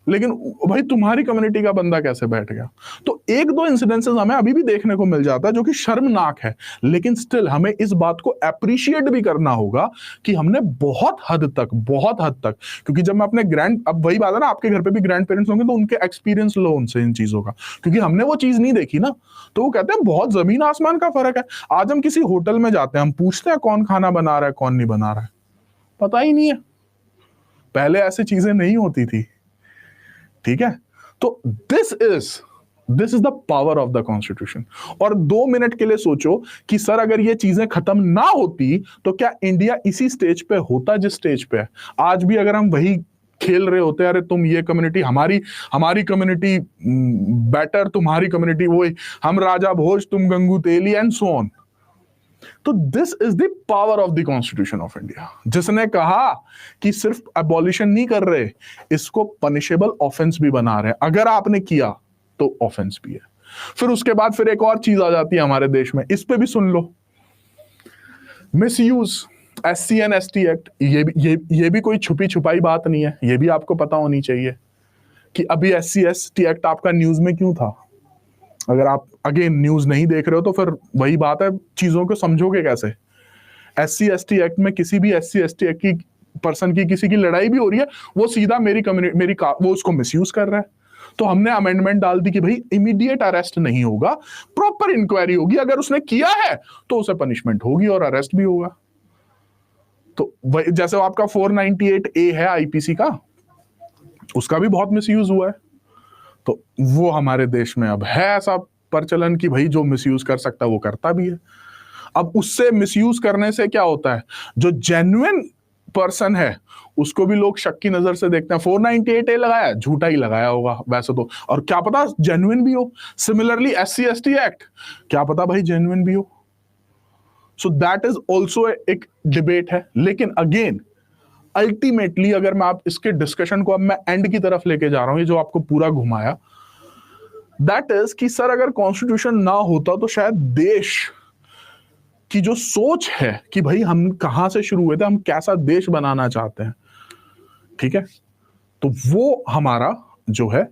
लेकिन भाई तुम्हारी कम्युनिटी का बंदा कैसे बैठ गया। तो एक दो इंसिडेंसेस हमें अभी भी देखने को मिल जाता है जो कि शर्मनाक है, लेकिन स्टिल हमें इस बात को अप्रिशिएट भी करना होगा कि हमने बहुत हद तक, क्योंकि जब मैं अपने अब वही बात है ना, आपके घर पे भी ग्रैंड पेरेंट्स होंगे तो उनके एक्सपीरियंस लो उनसे इन चीजों का, क्योंकि हमने वो चीज नहीं देखी ना। तो वो कहते हैं बहुत जमीन आसमान का फर्क है। आज हम किसी होटल में जाते हैं, हम पूछते हैं कौन खाना बना रहा है कौन नहीं बना रहा है, पता ही नहीं है। पहले ऐसी चीजें नहीं होती थी, ठीक है। तो this is the power of the constitution. और 2 मिनट के लिए सोचो कि सर अगर ये चीजें खत्म ना होती तो क्या इंडिया इसी स्टेज पे होता जिस स्टेज पे है आज भी। अगर हम वही खेल रहे होते, अरे तुम ये कम्युनिटी, हमारी कम्युनिटी बेटर, तुम्हारी कम्युनिटी वही, हम राजा भोज तुम गंगू तेली एंड सो ऑन। तो this is the power of the constitution of India, जिसने कहा कि सिर्फ अबॉलिशन नहीं कर रहे, इसको पनिशेबल ऑफेंस भी बना रहे हैं। अगर आपने किया तो ऑफेंस भी है। फिर उसके बाद फिर एक और चीज आ जाती है हमारे देश में, इस पे भी सुन लो, misuse SC and ST act. ये भी कोई छुपी छुपाई बात नहीं है, ये भी आपको पता होनी चाहिए कि अभी SC ST एक्ट आपका न्यूज में क्यों था। अगर आप अगेन न्यूज नहीं देख रहे हो तो फिर वही बात है, चीजों को समझोगे कैसे। SC ST एक्ट में किसी भी SC ST एक्ट की पर्सन की किसी की लड़ाई भी हो रही है, वो सीधा वो उसको मिसयूज कर रहा है। तो हमने अमेंडमेंट डाल दी कि भाई इमीडिएट अरेस्ट नहीं होगा, प्रॉपर इंक्वायरी होगी, अगर उसने किया है तो उसे पनिशमेंट होगी और अरेस्ट भी होगा। तो जैसे आपका 498A है IPC का, उसका भी बहुत मिसयूज हुआ है। तो वो हमारे देश में अब है ऐसा प्रचलन कि भाई जो मिसयूज कर सकता है वो करता भी है। अब उससे मिसयूज करने से क्या होता है, जो जेन्युइन पर्सन है उसको भी लोग शक की नजर से देखते हैं। 498A लगाया, झूठा ही लगाया होगा वैसे तो, और क्या पता जेन्युइन भी हो। सिमिलरली SC ST एक्ट, क्या पता भाई जेन्युइन भी हो। सो दैट इज ऑल्सो एक डिबेट है। लेकिन अगेन अल्टीमेटली अगर मैं आप इसके डिस्कशन को अब मैं एंड की तरफ लेके जा रहा हूं, ये जो आपको पूरा घुमाया, दैट इज कि सर अगर कॉन्स्टिट्यूशन ना होता तो शायद देश की जो सोच है कि भाई हम कहां से शुरू हुए थे, हम कैसा देश बनाना चाहते हैं, ठीक है, तो वो हमारा जो है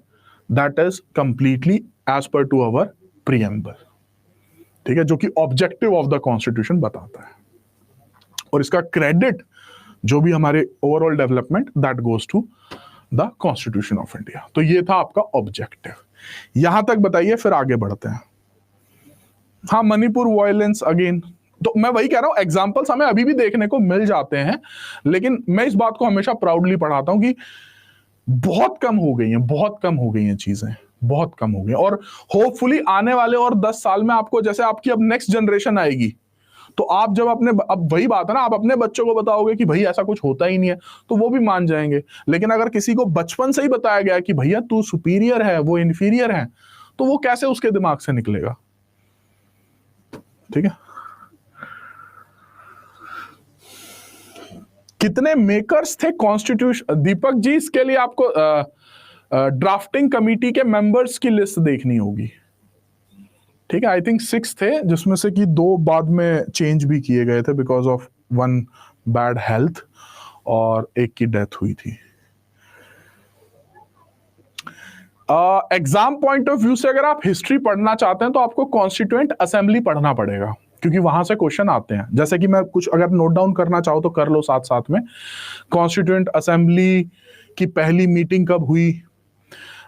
that is completely as per to our preamble, ठीक है, जो कि ऑब्जेक्टिव ऑफ द कॉन्स्टिट्यूशन बताता है। और इसका क्रेडिट जो भी हमारे overall development that goes to the constitution of India. तो ये था आपका ऑब्जेक्टिव। यहां तक बताइए, फिर आगे बढ़ते हैं। हाँ, मणिपुर वायलेंस अगेन, तो मैं वही कह रहा हूं, एग्जाम्पल्स हमें अभी भी देखने को मिल जाते हैं, लेकिन मैं इस बात को हमेशा प्राउडली पढ़ाता हूं कि बहुत कम हो गई हैं चीजें, बहुत कम हो गई। और होपफुली आने वाले और 10 साल में आपको, जैसे आपकी अब नेक्स्ट जनरेशन आएगी, तो आप जब अब वही बात है ना, आप अपने बच्चों को बताओगे कि भाई ऐसा कुछ होता ही नहीं है, तो वो भी मान जाएंगे। लेकिन अगर किसी को बचपन से ही बताया गया कि भैया तू सुपीरियर है, वो इन्फीरियर है, तो वो कैसे उसके दिमाग से निकलेगा, ठीक है। कितने मेकर्स थे कॉन्स्टिट्यूशन, दीपक जी, इसके लिए आपको ड्राफ्टिंग कमिटी के मेंबर्स की लिस्ट देखनी होगी, ठीक है। आई थिंक 6 थे, जिसमें से कि 2 बाद में चेंज भी किए गए थे बिकॉज ऑफ 1 बैड हेल्थ और एक की डेथ हुई थी। एग्जाम पॉइंट ऑफ व्यू से अगर आप हिस्ट्री पढ़ना चाहते हैं तो आपको कॉन्स्टिट्यूएंट असेंबली पढ़ना पड़ेगा, क्योंकि वहां से क्वेश्चन आते हैं। जैसे कि मैं कुछ अगर नोट डाउन करना चाहो तो कर लो साथ साथ में। कॉन्स्टिट्यूएंट असेंबली की पहली मीटिंग कब हुई,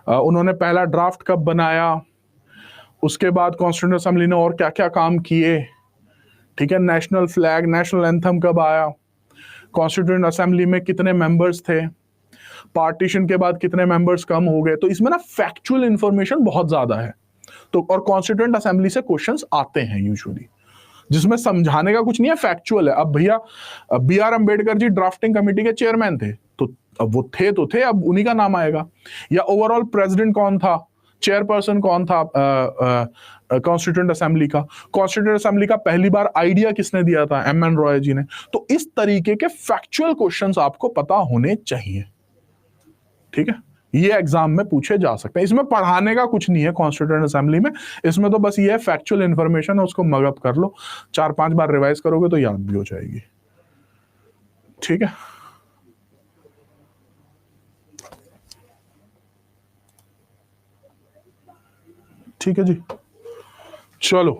उन्होंने पहला ड्राफ्ट कब बनाया, उसके बाद कॉन्स्टिट्यूएंट असेंबली ने और क्या क्या काम किए, ठीक है। नेशनल फ्लैग, नेशनल एंथम कब आया, कॉन्स्टिट्यूएंट असेंबली में कितने मेंबर्स थे, पार्टीशन के बाद कितने मेंबर्स कम हो गए। तो इसमें ना फैक्चुअल इंफॉर्मेशन बहुत ज्यादा है। तो और कॉन्स्टिट्यूएंट असेंबली से क्वेश्चंस आते हैं यूजुअली, जिसमें समझाने का कुछ नहीं है, फैक्चुअल है। अब भैया BR Ambedkar ji drafting committee के चेयरमैन थे, तो अब वो थे तो थे, अब उन्हीं का नाम आएगा। या ओवरऑल प्रेसिडेंट कौन था, चेयरपर्सन कौन था कॉन्स्टिट्यूएंट असेंबली का, कॉन्स्टिट्यूएंट असेंबली का पहली बार आइडिया किसने दिया था, MN रॉय जी ने। तो इस तरीके के फैक्चुअल क्वेश्चंस आपको पता होने चाहिए, ठीक है। ये एग्जाम में पूछे जा सकते हैं। इसमें पढ़ाने का कुछ नहीं है कॉन्स्टिट्यूएंट असेंबली में, इसमें तो बस ये है फैक्चुअल इंफॉर्मेशन है, उसको मगअप कर लो, 4-5 बार रिवाइज करोगे तो याद भी हो जाएगी। ठीक है, ठीक है जी, चलो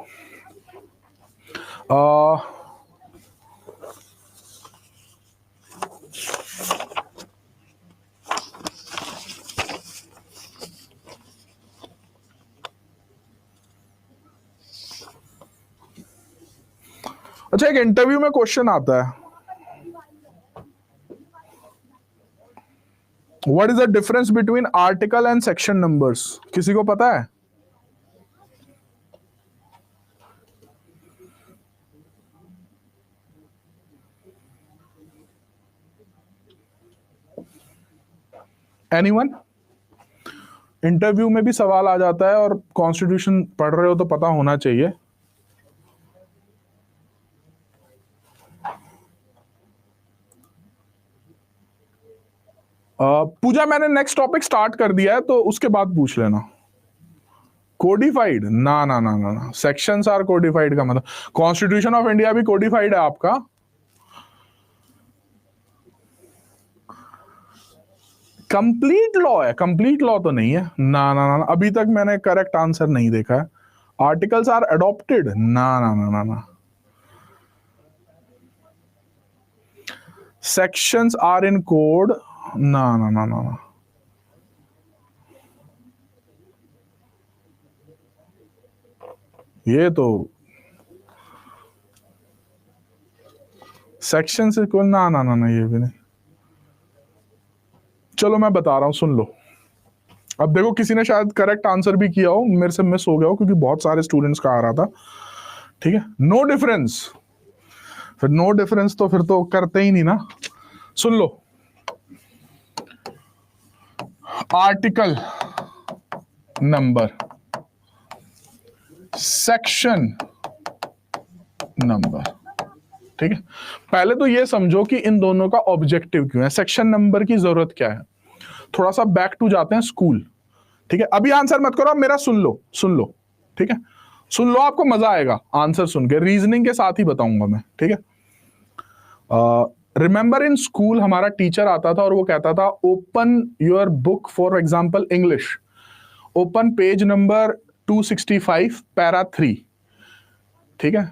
अच्छा, एक इंटरव्यू में क्वेश्चन आता है, what is the difference between article and section numbers? किसी को पता है? एनीवन? इंटरव्यू में भी सवाल आ जाता है और कॉन्स्टिट्यूशन पढ़ रहे हो तो पता होना चाहिए। पूजा, मैंने नेक्स्ट टॉपिक स्टार्ट कर दिया है तो उसके बाद पूछ लेना। कोडिफाइड? ना ना ना ना ना, सेक्शंस आर कोडिफाइड का मतलब कॉन्स्टिट्यूशन ऑफ इंडिया भी कोडिफाइड है आपका। कंप्लीट लॉ है? कंप्लीट लॉ तो नहीं है, ना ना ना, अभी तक मैंने करेक्ट आंसर नहीं देखा है। Articles are adopted? ना ना ना ना ना। Sections are in code? ना ना ना ना ना। ये तो सेक्शन से कोई, ना ना ना ना, ये भी नहीं। चलो मैं बता रहा हूं, सुन लो। अब देखो, किसी ने शायद करेक्ट आंसर भी किया हो, मेरे से मिस हो गया हो क्योंकि बहुत सारे स्टूडेंट्स का आ रहा था। ठीक है, नो डिफरेंस, फिर नो डिफरेंस तो फिर तो करते ही नहीं ना। सुन लो, आर्टिकल नंबर, सेक्शन नंबर। ठीक है, पहले तो ये समझो कि इन दोनों का ऑब्जेक्टिव क्यों है, सेक्शन नंबर की जरूरत क्या है। थोड़ा सा बैक टू जाते हैं, स्कूल। ठीक है, अभी आंसर मत करो, आप मेरा सुन लो, सुन लो। ठीक है, सुन लो, आपको मजा आएगा आंसर सुन के, रीजनिंग के साथ ही बताऊंगा मैं। ठीक है, रिमेंबर इन स्कूल हमारा टीचर आता था और वो कहता था open your book, for example English, open page number 265 para 3। ठीक है,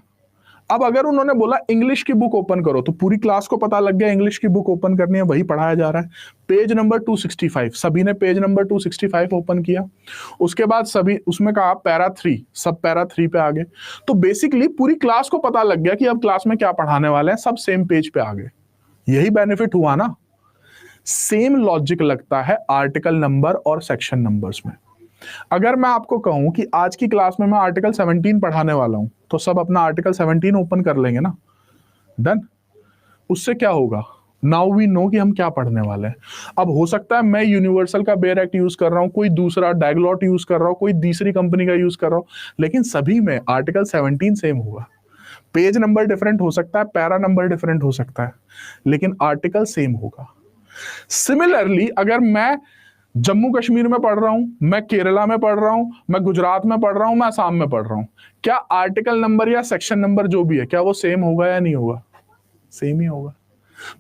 अब अगर उन्होंने बोला इंग्लिश की बुक ओपन करो तो पूरी क्लास को पता लग गया इंग्लिश की बुक ओपन करनी है, वही पढ़ाया जा रहा है। पेज नंबर 265, सभी ने पेज नंबर 265 ओपन किया। उसके बाद सभी उसमें कहा पैरा 3, सब पैरा 3 पे आ गए। तो बेसिकली पूरी क्लास को पता लग गया कि अब क्लास में क्या पढ़ाने वाले हैं, सब सेम पेज पे आ गए। यही बेनिफिट हुआ ना। सेम लॉजिक लगता है आर्टिकल नंबर और सेक्शन नंबर्स में। अगर मैं आपको कहूं कि आज की क्लास में मैं आर्टिकल 17 पढ़ाने वाला हूं तो सब अपना आर्टिकल 17 ओपन कर लेंगे ना, डन। उससे क्या होगा, नाउ वी नो कि हम क्या पढ़ने वाले हैं। अब हो सकता है मैं यूनिवर्सल का बेयर एक्ट यूज कर रहा हूं, कोई दूसरा डायग्लॉट यूज कर रहा हूं, कोई तीसरी कंपनी का यूज कर रहा हूं, लेकिन सभी में आर्टिकल 17 सेम होगा। पेज नंबर डिफरेंट हो सकता है, पैरा नंबर डिफरेंट हो सकता है, लेकिन आर्टिकल सेम होगा। सिमिलरली अगर मैं जम्मू कश्मीर में पढ़ रहा हूं, मैं केरला में पढ़ रहा हूं, मैं गुजरात में पढ़ रहा हूं, मैं असम में पढ़ रहा हूं, क्या आर्टिकल नंबर या सेक्शन नंबर जो भी है, क्या वो सेम होगा या नहीं होगा? सेम ही होगा।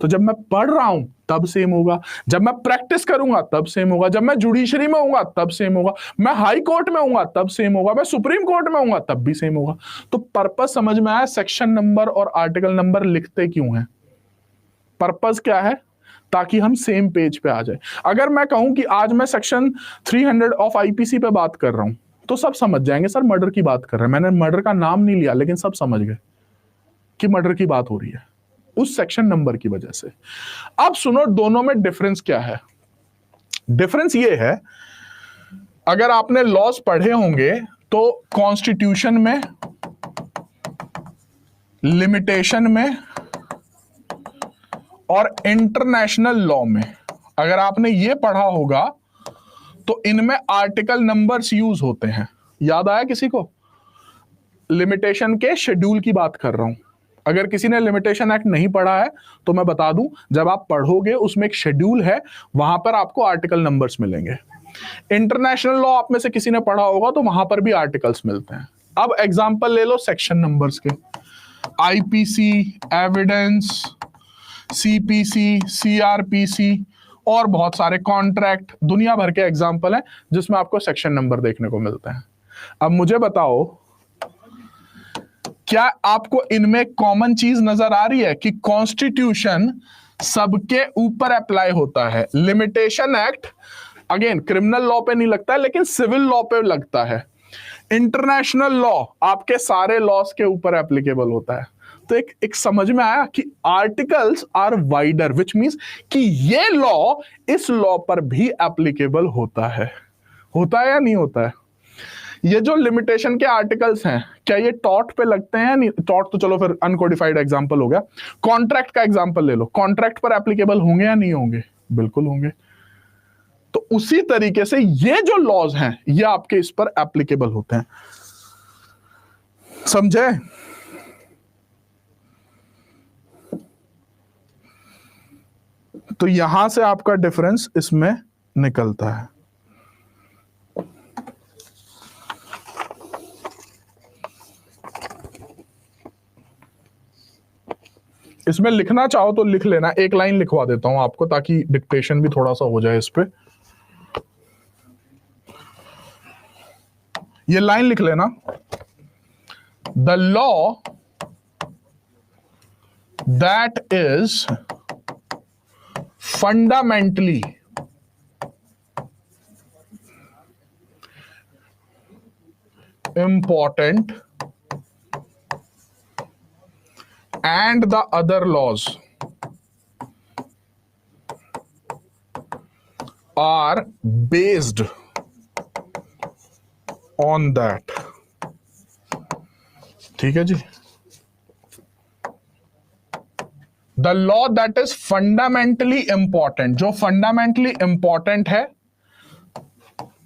तो जब मैं पढ़ रहा हूं तब सेम होगा, जब मैं प्रैक्टिस करूंगा तब सेम होगा, जब मैं जुडिशरी में हूंगा तब सेम होगा, मैं हाई कोर्ट में हूंगा तब सेम होगा, मैं सुप्रीम कोर्ट में हूंगा तब भी सेम होगा। तो पर्पस समझ में आया, सेक्शन नंबर और आर्टिकल नंबर लिखते क्यों है? पर्पस क्या है? ताकि हम सेम पेज पे आ जाए। अगर मैं कहूं कि आज मैं सेक्शन 300 ऑफ आईपीसी पे बात कर रहा हूं तो सब समझ जाएंगे सर मर्डर की बात कर रहे हैं। मैंने मर्डर का नाम नहीं लिया लेकिन सब समझ गए कि मर्डर की बात हो रही है उस सेक्शन नंबर की वजह से। अब सुनो, दोनों में डिफरेंस क्या है? डिफरेंस ये है, अगर आपने लॉज पढ़े होंगे तो कॉन्स्टिट्यूशन में, लिमिटेशन में और इंटरनेशनल लॉ में अगर आपने ये पढ़ा होगा तो इनमें आर्टिकल नंबर्स यूज होते हैं। याद आया किसी को? लिमिटेशन के शेड्यूल की बात कर रहा हूं, अगर किसी ने लिमिटेशन एक्ट नहीं पढ़ा है तो मैं बता दूं, जब आप पढ़ोगे उसमें एक शेड्यूल है, वहां पर आपको आर्टिकल नंबर्स मिलेंगे। इंटरनेशनल लॉ आप में से किसी ने पढ़ा होगा तो वहां पर भी आर्टिकल्स मिलते हैं। अब एग्जांपल ले लो सेक्शन नंबर्स के, आईपीसी, एविडेंस, सीपीसी, सीआरपीसी और बहुत सारे कॉन्ट्रैक्ट, दुनिया भर के एग्जांपल हैं जिसमें आपको सेक्शन नंबर देखने को मिलते हैं। अब मुझे बताओ, क्या आपको इनमें कॉमन चीज नजर आ रही है कि कॉन्स्टिट्यूशन सबके ऊपर अप्लाई होता है? Limitation act again criminal law पे नहीं लगता है लेकिन सिविल लॉ पे लगता है। इंटरनेशनल लॉ आपके सारे लॉस के ऊपर एप्लीकेबल होता है। तो एक समझ में आया कि articles are wider, which means कि ये लॉ इस लॉ पर भी एप्लीकेबल होता है या नहीं होता है? ये जो लिमिटेशन के आर्टिकल्स हैं, क्या ये टॉर्ट पे लगते हैं? नहीं, टॉर्ट तो चलो फिर अनकोडिफाइड एग्जांपल हो गया। कॉन्ट्रैक्ट का एग्जांपल ले लो, कॉन्ट्रैक्ट पर एप्लीकेबल होंगे या नहीं होंगे? बिल्कुल होंगे। तो उसी तरीके से ये जो लॉज हैं ये आपके इस पर एप्लीकेबल होते हैं। समझे? तो यहां से आपका डिफरेंस इसमें निकलता है। इसमें लिखना चाहो तो लिख लेना, एक लाइन लिखवा देता हूं आपको ताकि डिक्टेशन भी थोड़ा सा हो जाए इस पे। ये लाइन लिख लेना, the law that is fundamentally important and the other laws are based on that। ठीक है जी। The law that is fundamentally important, जो फंडामेंटली इंपॉर्टेंट है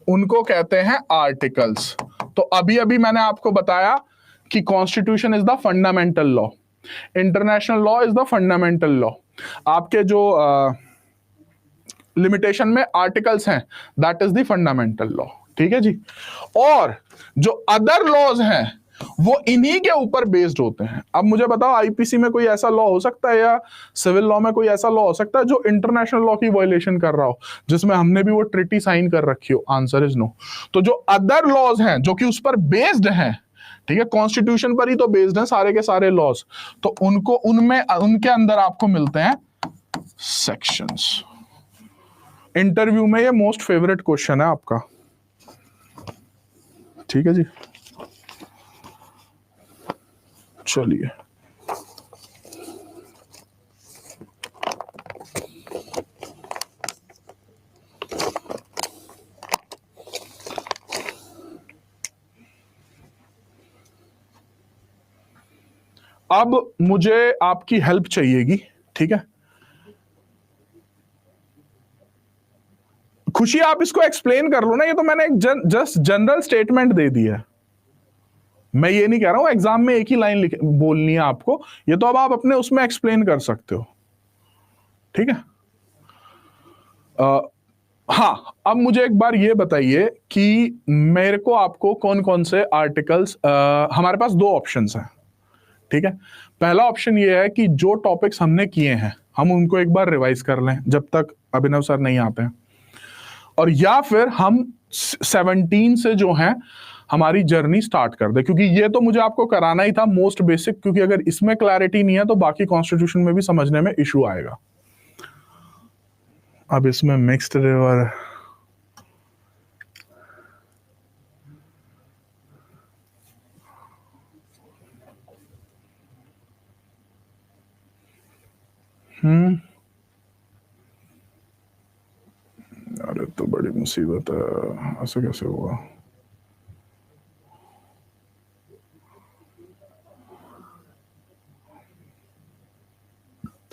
उनको कहते हैं आर्टिकल्स। तो अभी अभी मैंने आपको बताया कि constitution is the fundamental law, international law is the fundamental law. आपके जो लिमिटेशन में आर्टिकल्स हैं that is the fundamental law. ठीक है जी। और जो अदर लॉज हैं वो इन्हीं के ऊपर बेस्ड होते हैं। अब मुझे बताओ, आईपीसी में कोई ऐसा लॉ हो सकता है या सिविल लॉ में कोई ऐसा लॉ हो सकता है जो इंटरनेशनल लॉ की वायलेशन कर रहा हो, जिसमें हमने भी वो ट्रिटी साइन कर रखी हो? Answer is no. तो जो अदर लॉज हैं जो कि उस पर बेस्ड हैं, ठीक है, कॉन्स्टिट्यूशन पर ही तो बेस्ड हैं सारे के सारे लॉज, तो उनको उनमें उनके अंदर आपको मिलते हैं सेक्शंस। इंटरव्यू में ये मोस्ट फेवरेट क्वेश्चन है आपका। ठीक है जी। चलिए, अब मुझे आपकी हेल्प चाहिएगी। ठीक है, खुशी आप इसको एक्सप्लेन कर लो ना। ये तो मैंने एक जस्ट जनरल स्टेटमेंट दे दी है। मैं ये नहीं कह रहा हूं एग्जाम में एक ही लाइन बोलनी है आपको, ये तो अब आप अपने उसमें एक्सप्लेन कर सकते हो। ठीक है। हाँ, अब मुझे एक बार ये बताइए कि मेरे को आपको कौन कौन से आर्टिकल्स, हमारे पास दो ऑप्शंस हैं। ठीक है, पहला ऑप्शन ये है कि जो टॉपिक्स हमने किए हैं हम उनको एक बार रिवाइज कर लें जब तक अभिनव सर नहीं आते हैं, और या फिर हम 17 से जो है हमारी जर्नी स्टार्ट कर दे, क्योंकि ये तो मुझे आपको कराना ही था मोस्ट बेसिक, क्योंकि अगर इसमें क्लैरिटी नहीं है तो बाकी कॉन्स्टिट्यूशन में भी समझने में इशू आएगा। अब इसमें मिक्स्ड रिवर, अरे तो बड़ी मुसीबत है, ऐसे कैसे होगा?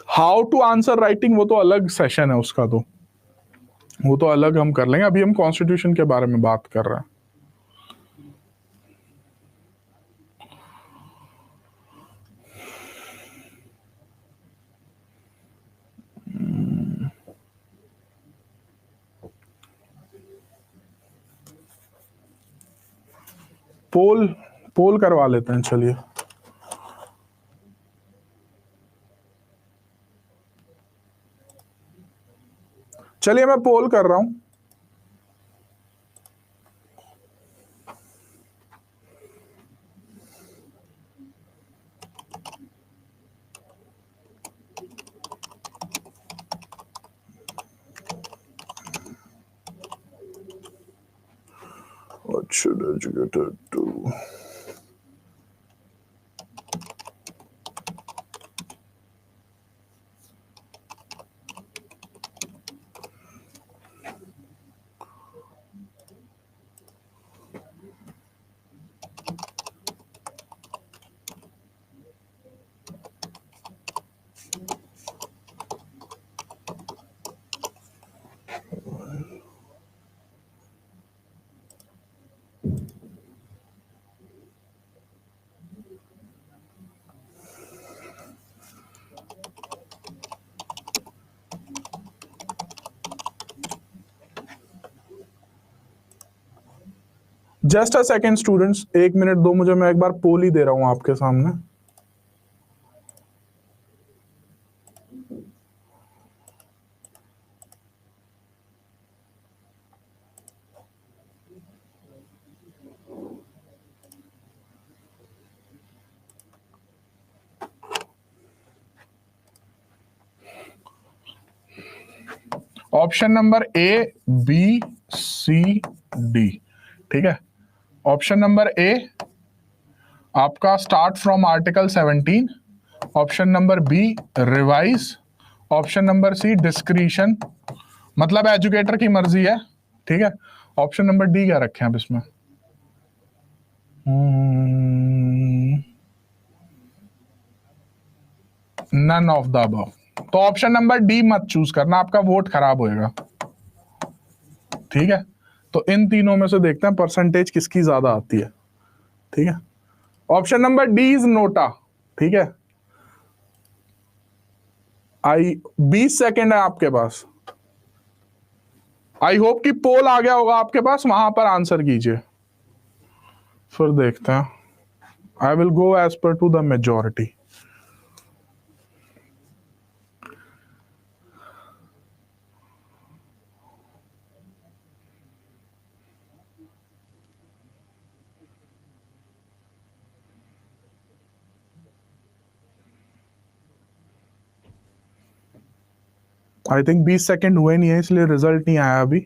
हाउ टू आंसर राइटिंग वो तो अलग सेशन है उसका, तो वो तो अलग हम कर लेंगे। अभी हम कॉन्स्टिट्यूशन के बारे में बात कर रहे हैं। पोल पोल करवा लेते हैं, चलिए। चलिए मैं पोल कर रहा हूं। What should educator do? Just a second students, 1 minute दो मुझे, मैं एक बार पोल ही दे रहा हूं आपके सामने। Option number A, B, C, D, ठीक है। ऑप्शन नंबर ए आपका start from article 17, option number B revise, option number C discretion, मतलब एजुकेटर की मर्जी है, ठीक है। ऑप्शन नंबर डी क्या रखे हैं अब इसमें? None of the above. तो ऑप्शन नंबर डी मत चूज करना, आपका वोट खराब होएगा, ठीक है। तो इन तीनों में से देखते हैं परसेंटेज किसकी ज्यादा आती है, ठीक है। Option number D is NOTA, ठीक है। 20 सेकेंड है आपके पास। आई होप कि पोल आ गया होगा आपके पास, वहां पर आंसर कीजिए, फिर देखते हैं। I will go as per to the majority. I think 20 second हुए नहीं है, इसलिए रिजल्ट नहीं आया अभी।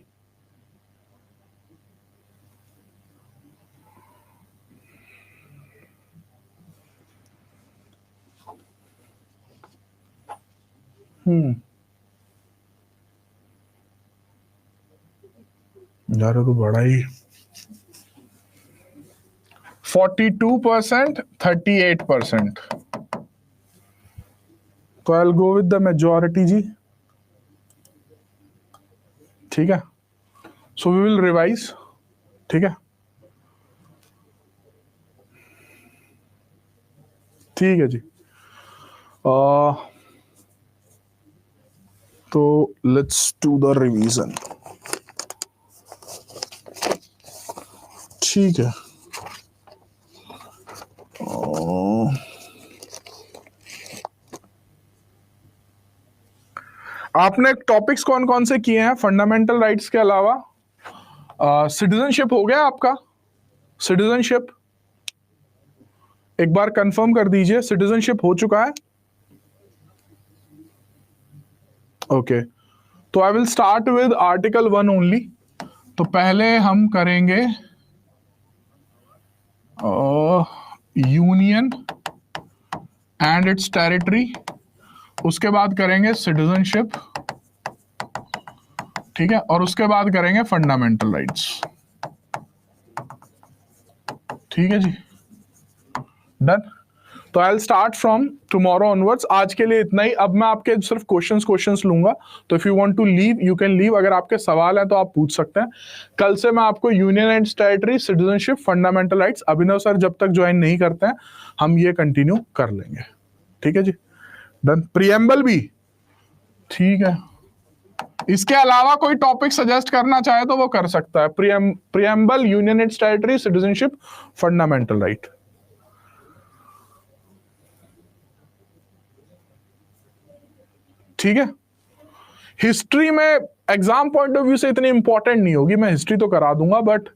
यार तो बड़ा ही 42%, 38%। तो I will go with the majority जी, ठीक है। सो वी विल रिवाइज, ठीक है, ठीक है जी। तो लेट्स डू द रिवीजन, ठीक है। आपने टॉपिक्स कौन कौन से किए हैं फंडामेंटल राइट्स के अलावा? सिटीजनशिप हो गया आपका? सिटीजनशिप एक बार कंफर्म कर दीजिए, सिटीजनशिप हो चुका है? ओके, तो I will start with article 1 only. तो पहले हम करेंगे यूनियन एंड इट्स टेरिटरी, उसके बाद करेंगे सिटीजनशिप, ठीक है, और उसके बाद करेंगे फंडामेंटल राइट्स, ठीक है जी, डन। तो I will start from tomorrow onwards. आज के लिए इतना ही। अब मैं आपके सिर्फ क्वेश्चंस लूंगा, तो if you want to leave you can leave. अगर आपके सवाल हैं तो आप पूछ सकते हैं। कल से मैं आपको union and territory, citizenship, fundamental rights, Abhinav sir जब तक ज्वाइन नहीं करते हैं हम ये कंटिन्यू कर लेंगे, ठीक है जी, डन। प्रियम्बल भी ठीक है, इसके अलावा कोई टॉपिक सजेस्ट करना चाहे तो वो कर सकता है। Preamble, union it's territory, citizenship, fundamental right. ठीक है। हिस्ट्री में एग्जाम पॉइंट ऑफ व्यू से इतनी इंपॉर्टेंट नहीं होगी, मैं हिस्ट्री तो करा दूंगा, बट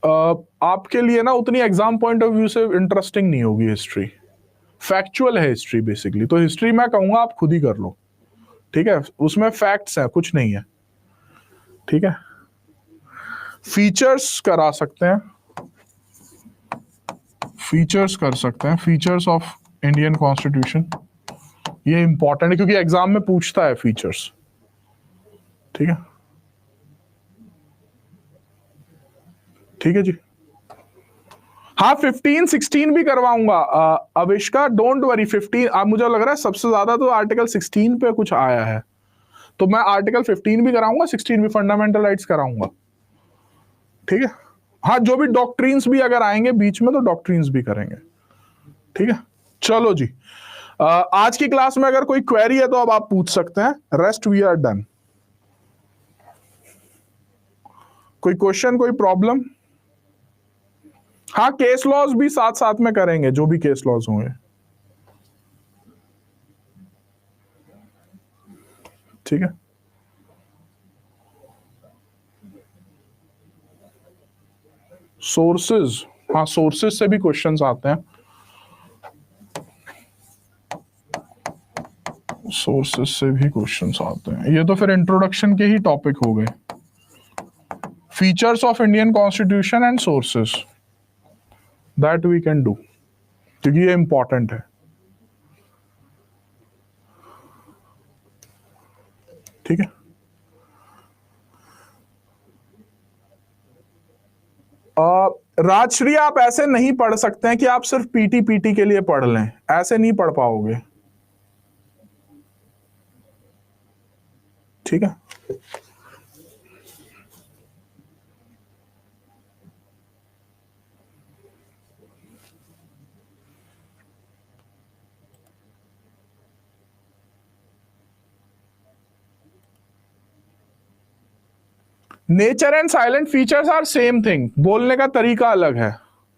आपके लिए ना उतनी एग्जाम पॉइंट ऑफ व्यू से इंटरेस्टिंग नहीं होगी हिस्ट्री। फैक्चुअल है हिस्ट्री बेसिकली, तो हिस्ट्री मैं कहूंगा आप खुद ही कर लो। ठीक है, उसमें फैक्ट्स है, कुछ नहीं है। ठीक है, फीचर्स करा सकते हैं, फीचर्स कर सकते हैं, फीचर्स ऑफ इंडियन कॉन्स्टिट्यूशन। ये इंपॉर्टेंट है क्योंकि एग्जाम में पूछता है फीचर्स। ठीक है, ठीक है जी। हाँ, 15 16 भी करवाऊंगा अविष्का, डोंट वरी। 15 अब मुझे लग रहा है सबसे ज्यादा तो आर्टिकल 16 पे कुछ आया है, तो मैं आर्टिकल 15 भी कराऊंगा, 16 भी, फंडामेंटल राइट्स कराऊंगा। ठीक है, हाँ, जो भी डॉक्ट्रिन्स भी अगर आएंगे बीच में तो डॉक्ट्रिन्स भी करेंगे। ठीक है, चलो जी। आज की क्लास में अगर कोई क्वेरी है तो अब आप पूछ सकते हैं, रेस्ट वी आर डन। कोई क्वेश्चन, कोई प्रॉब्लम? हाँ, केस लॉज भी साथ साथ में करेंगे, जो भी केस लॉज होंगे। ठीक है, सोर्सेज, हाँ, सोर्सेज से भी क्वेश्चंस आते हैं, सोर्सेज से भी क्वेश्चंस आते हैं। ये तो फिर इंट्रोडक्शन के ही टॉपिक हो गए, features of Indian constitution and sources, that we can do, क्योंकि ये इंपॉर्टेंट है। ठीक है, राजश्री, आप ऐसे नहीं पढ़ सकते हैं कि आप सिर्फ पीटी के लिए पढ़ लें, ऐसे नहीं पढ़ पाओगे। ठीक है, nature and silent features are same thing, बोलने का तरीका अलग है।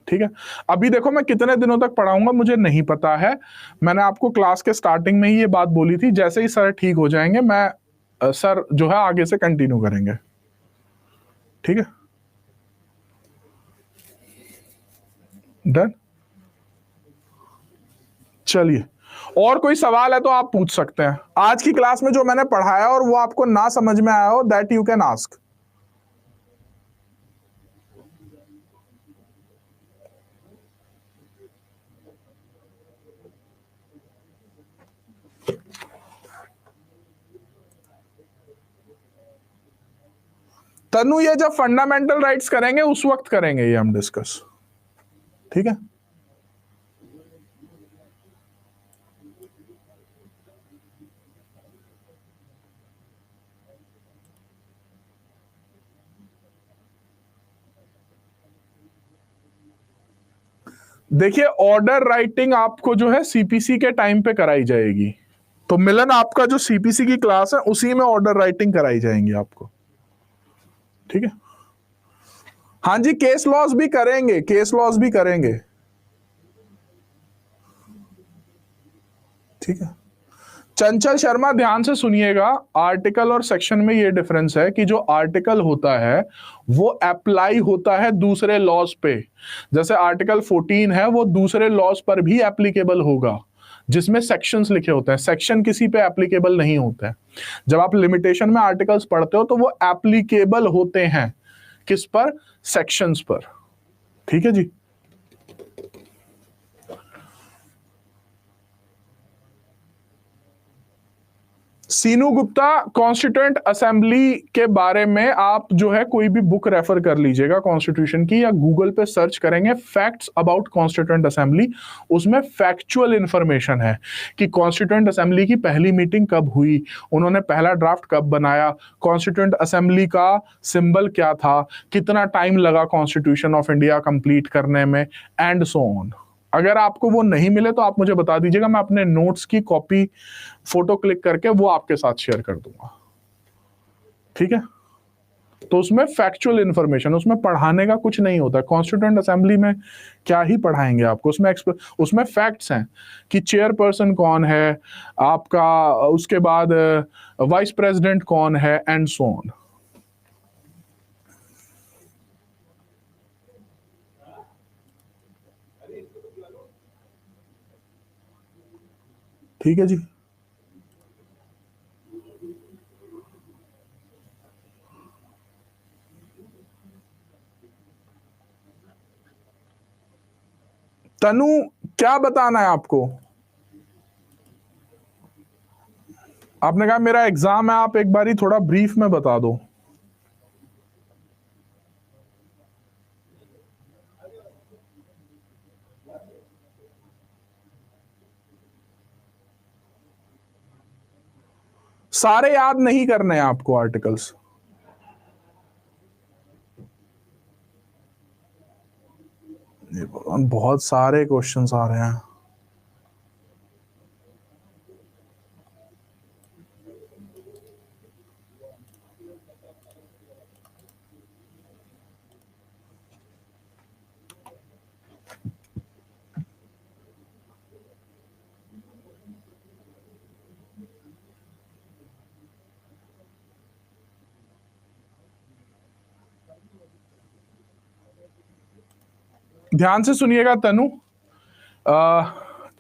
ठीक है, अभी देखो मैं कितने दिनों तक पढ़ाऊंगा मुझे नहीं पता है, मैंने आपको क्लास के स्टार्टिंग में ही ये बात बोली थी, जैसे ही सर ठीक हो जाएंगे मैं सर जो है आगे से कंटिन्यू करेंगे। ठीक है, डन। चलिए, और कोई सवाल है तो आप पूछ सकते हैं। आज की क्लास में जो मैंने पढ़ाया और वो आपको ना समझ में आया हो, दैट यू कैन आस्क। तनु, ये जब फंडामेंटल राइट्स करेंगे उस वक्त करेंगे ये हम डिस्कस। ठीक है, देखिए ऑर्डर राइटिंग आपको जो है सीपीसी के टाइम पे कराई जाएगी, तो मिलन आपका जो सीपीसी की क्लास है उसी में ऑर्डर राइटिंग कराई जाएंगी आपको। ठीक है, हाँ जी, केस लॉस भी करेंगे, केस लॉस भी करेंगे। ठीक है, चंचल शर्मा ध्यान से सुनिएगा, आर्टिकल और सेक्शन में ये डिफरेंस है कि जो आर्टिकल होता है वो अप्लाई होता है दूसरे लॉज पे, जैसे आर्टिकल 14 है वो दूसरे लॉज पर भी एप्लीकेबल होगा जिसमें सेक्शंस लिखे होते हैं, सेक्शन किसी पे एप्लीकेबल नहीं होते हैं। जब आप लिमिटेशन में आर्टिकल्स पढ़ते हो तो वो एप्लीकेबल होते हैं किस पर? सेक्शंस पर। ठीक है जी, सीनू गुप्ता, कॉन्स्टिट्यूएंट असेंबली के बारे में आप जो है कोई भी बुक रेफर कर लीजिएगा कॉन्स्टिट्यूशन की, या गूगल पे सर्च करेंगे फैक्ट्स अबाउट कॉन्स्टिट्यूएंट असेंबली, उसमें फैक्चुअल इंफॉर्मेशन है कि कॉन्स्टिट्यूएंट असेंबली की पहली मीटिंग कब हुई, उन्होंने पहला ड्राफ्ट कब बनाया, कॉन्स्टिट्यूएंट असेंबली का सिंबल क्या था, कितना टाइम लगा कॉन्स्टिट्यूशन ऑफ इंडिया कंप्लीट करने में, एंड सो ऑन। अगर आपको वो नहीं मिले तो आप मुझे बता दीजिएगा, मैं अपने नोट्स की कॉपी फोटो क्लिक करके वो आपके साथ शेयर कर दूंगा। ठीक है, तो उसमें फैक्चुअल इंफॉर्मेशन, उसमें पढ़ाने का कुछ नहीं होता। कॉन्स्टिट्यूएंट असेंबली में क्या ही पढ़ाएंगे आपको, उसमें फैक्ट्स हैं कि चेयरपर्सन कौन है आपका, उसके बाद वाइस प्रेसिडेंट कौन है, एंड सो ऑन। ठीक है जी। तनु, क्या बताना है आपको? आपने कहा मेरा एग्जाम है, आप एक बारी थोड़ा ब्रीफ में बता दो। सारे याद नहीं करने हैं आपको आर्टिकल्स। बहुत सारे क्वेश्चंस आ रहे हैं। ध्यान से सुनिएगा तनु,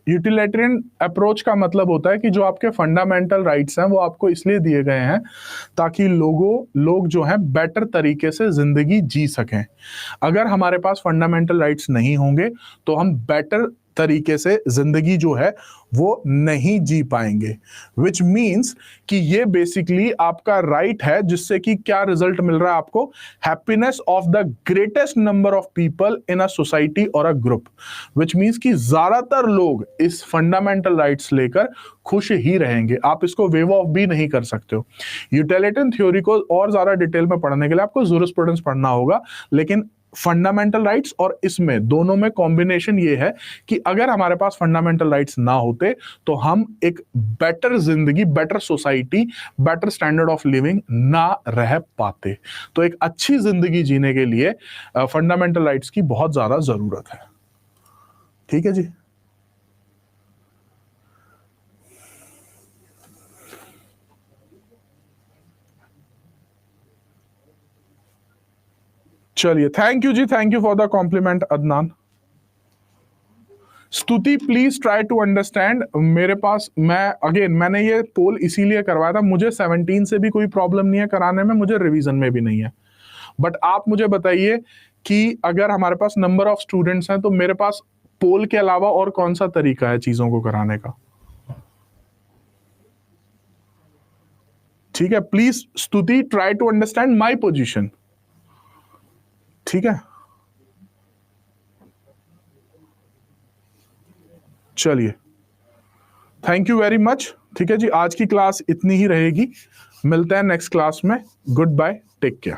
यूटिलिटेरियन अप्रोच का मतलब होता है कि जो आपके फंडामेंटल राइट्स हैं वो आपको इसलिए दिए गए हैं ताकि लोग जो हैं बेटर तरीके से जिंदगी जी सकें। अगर हमारे पास फंडामेंटल राइट्स नहीं होंगे तो हम बेटर तरीके से जिंदगी जो है वो नहीं जी पाएंगे, विच मीन्स कि ये बेसिकली आपका राइट है जिससे कि क्या रिजल्ट मिल रहा है आपको, happiness of the greatest number of people in a society और अ ग्रुप, विच मीन्स कि ज्यादातर लोग इस फंडामेंटल राइट्स लेकर खुश ही रहेंगे। आप इसको वेव ऑफ भी नहीं कर सकते हो। यूटिलिटेरियन थ्योरी को और ज्यादा डिटेल में पढ़ने के लिए आपको जूरिस्प्रूडेंस पढ़ना होगा, लेकिन फंडामेंटल राइट्स और इसमें दोनों में कॉम्बिनेशन ये है कि अगर हमारे पास फंडामेंटल राइट्स ना होते तो हम एक बेटर जिंदगी, better society, better standard of living ना रह पाते। तो एक अच्छी जिंदगी जीने के लिए फंडामेंटल राइट्स की बहुत ज्यादा जरूरत है। ठीक है जी। चलिए, थैंक यू जी, thank you for the compliment Adnan. Stuti, please try to understand. मेरे पास, मैंने ये पोल इसीलिए करवाया था, मुझे 17 से भी कोई प्रॉब्लम नहीं है कराने में, मुझे रिवीजन में भी नहीं है। बट आप मुझे बताइए कि अगर हमारे पास नंबर ऑफ स्टूडेंट्स हैं तो मेरे पास पोल के अलावा और कौन सा तरीका है चीजों को कराने का? ठीक है, please Stuti try to understand my position. ठीक है, चलिए, थैंक यू वेरी मच। ठीक है जी, आज की क्लास इतनी ही रहेगी, मिलते हैं नेक्स्ट क्लास में। Goodbye, take care.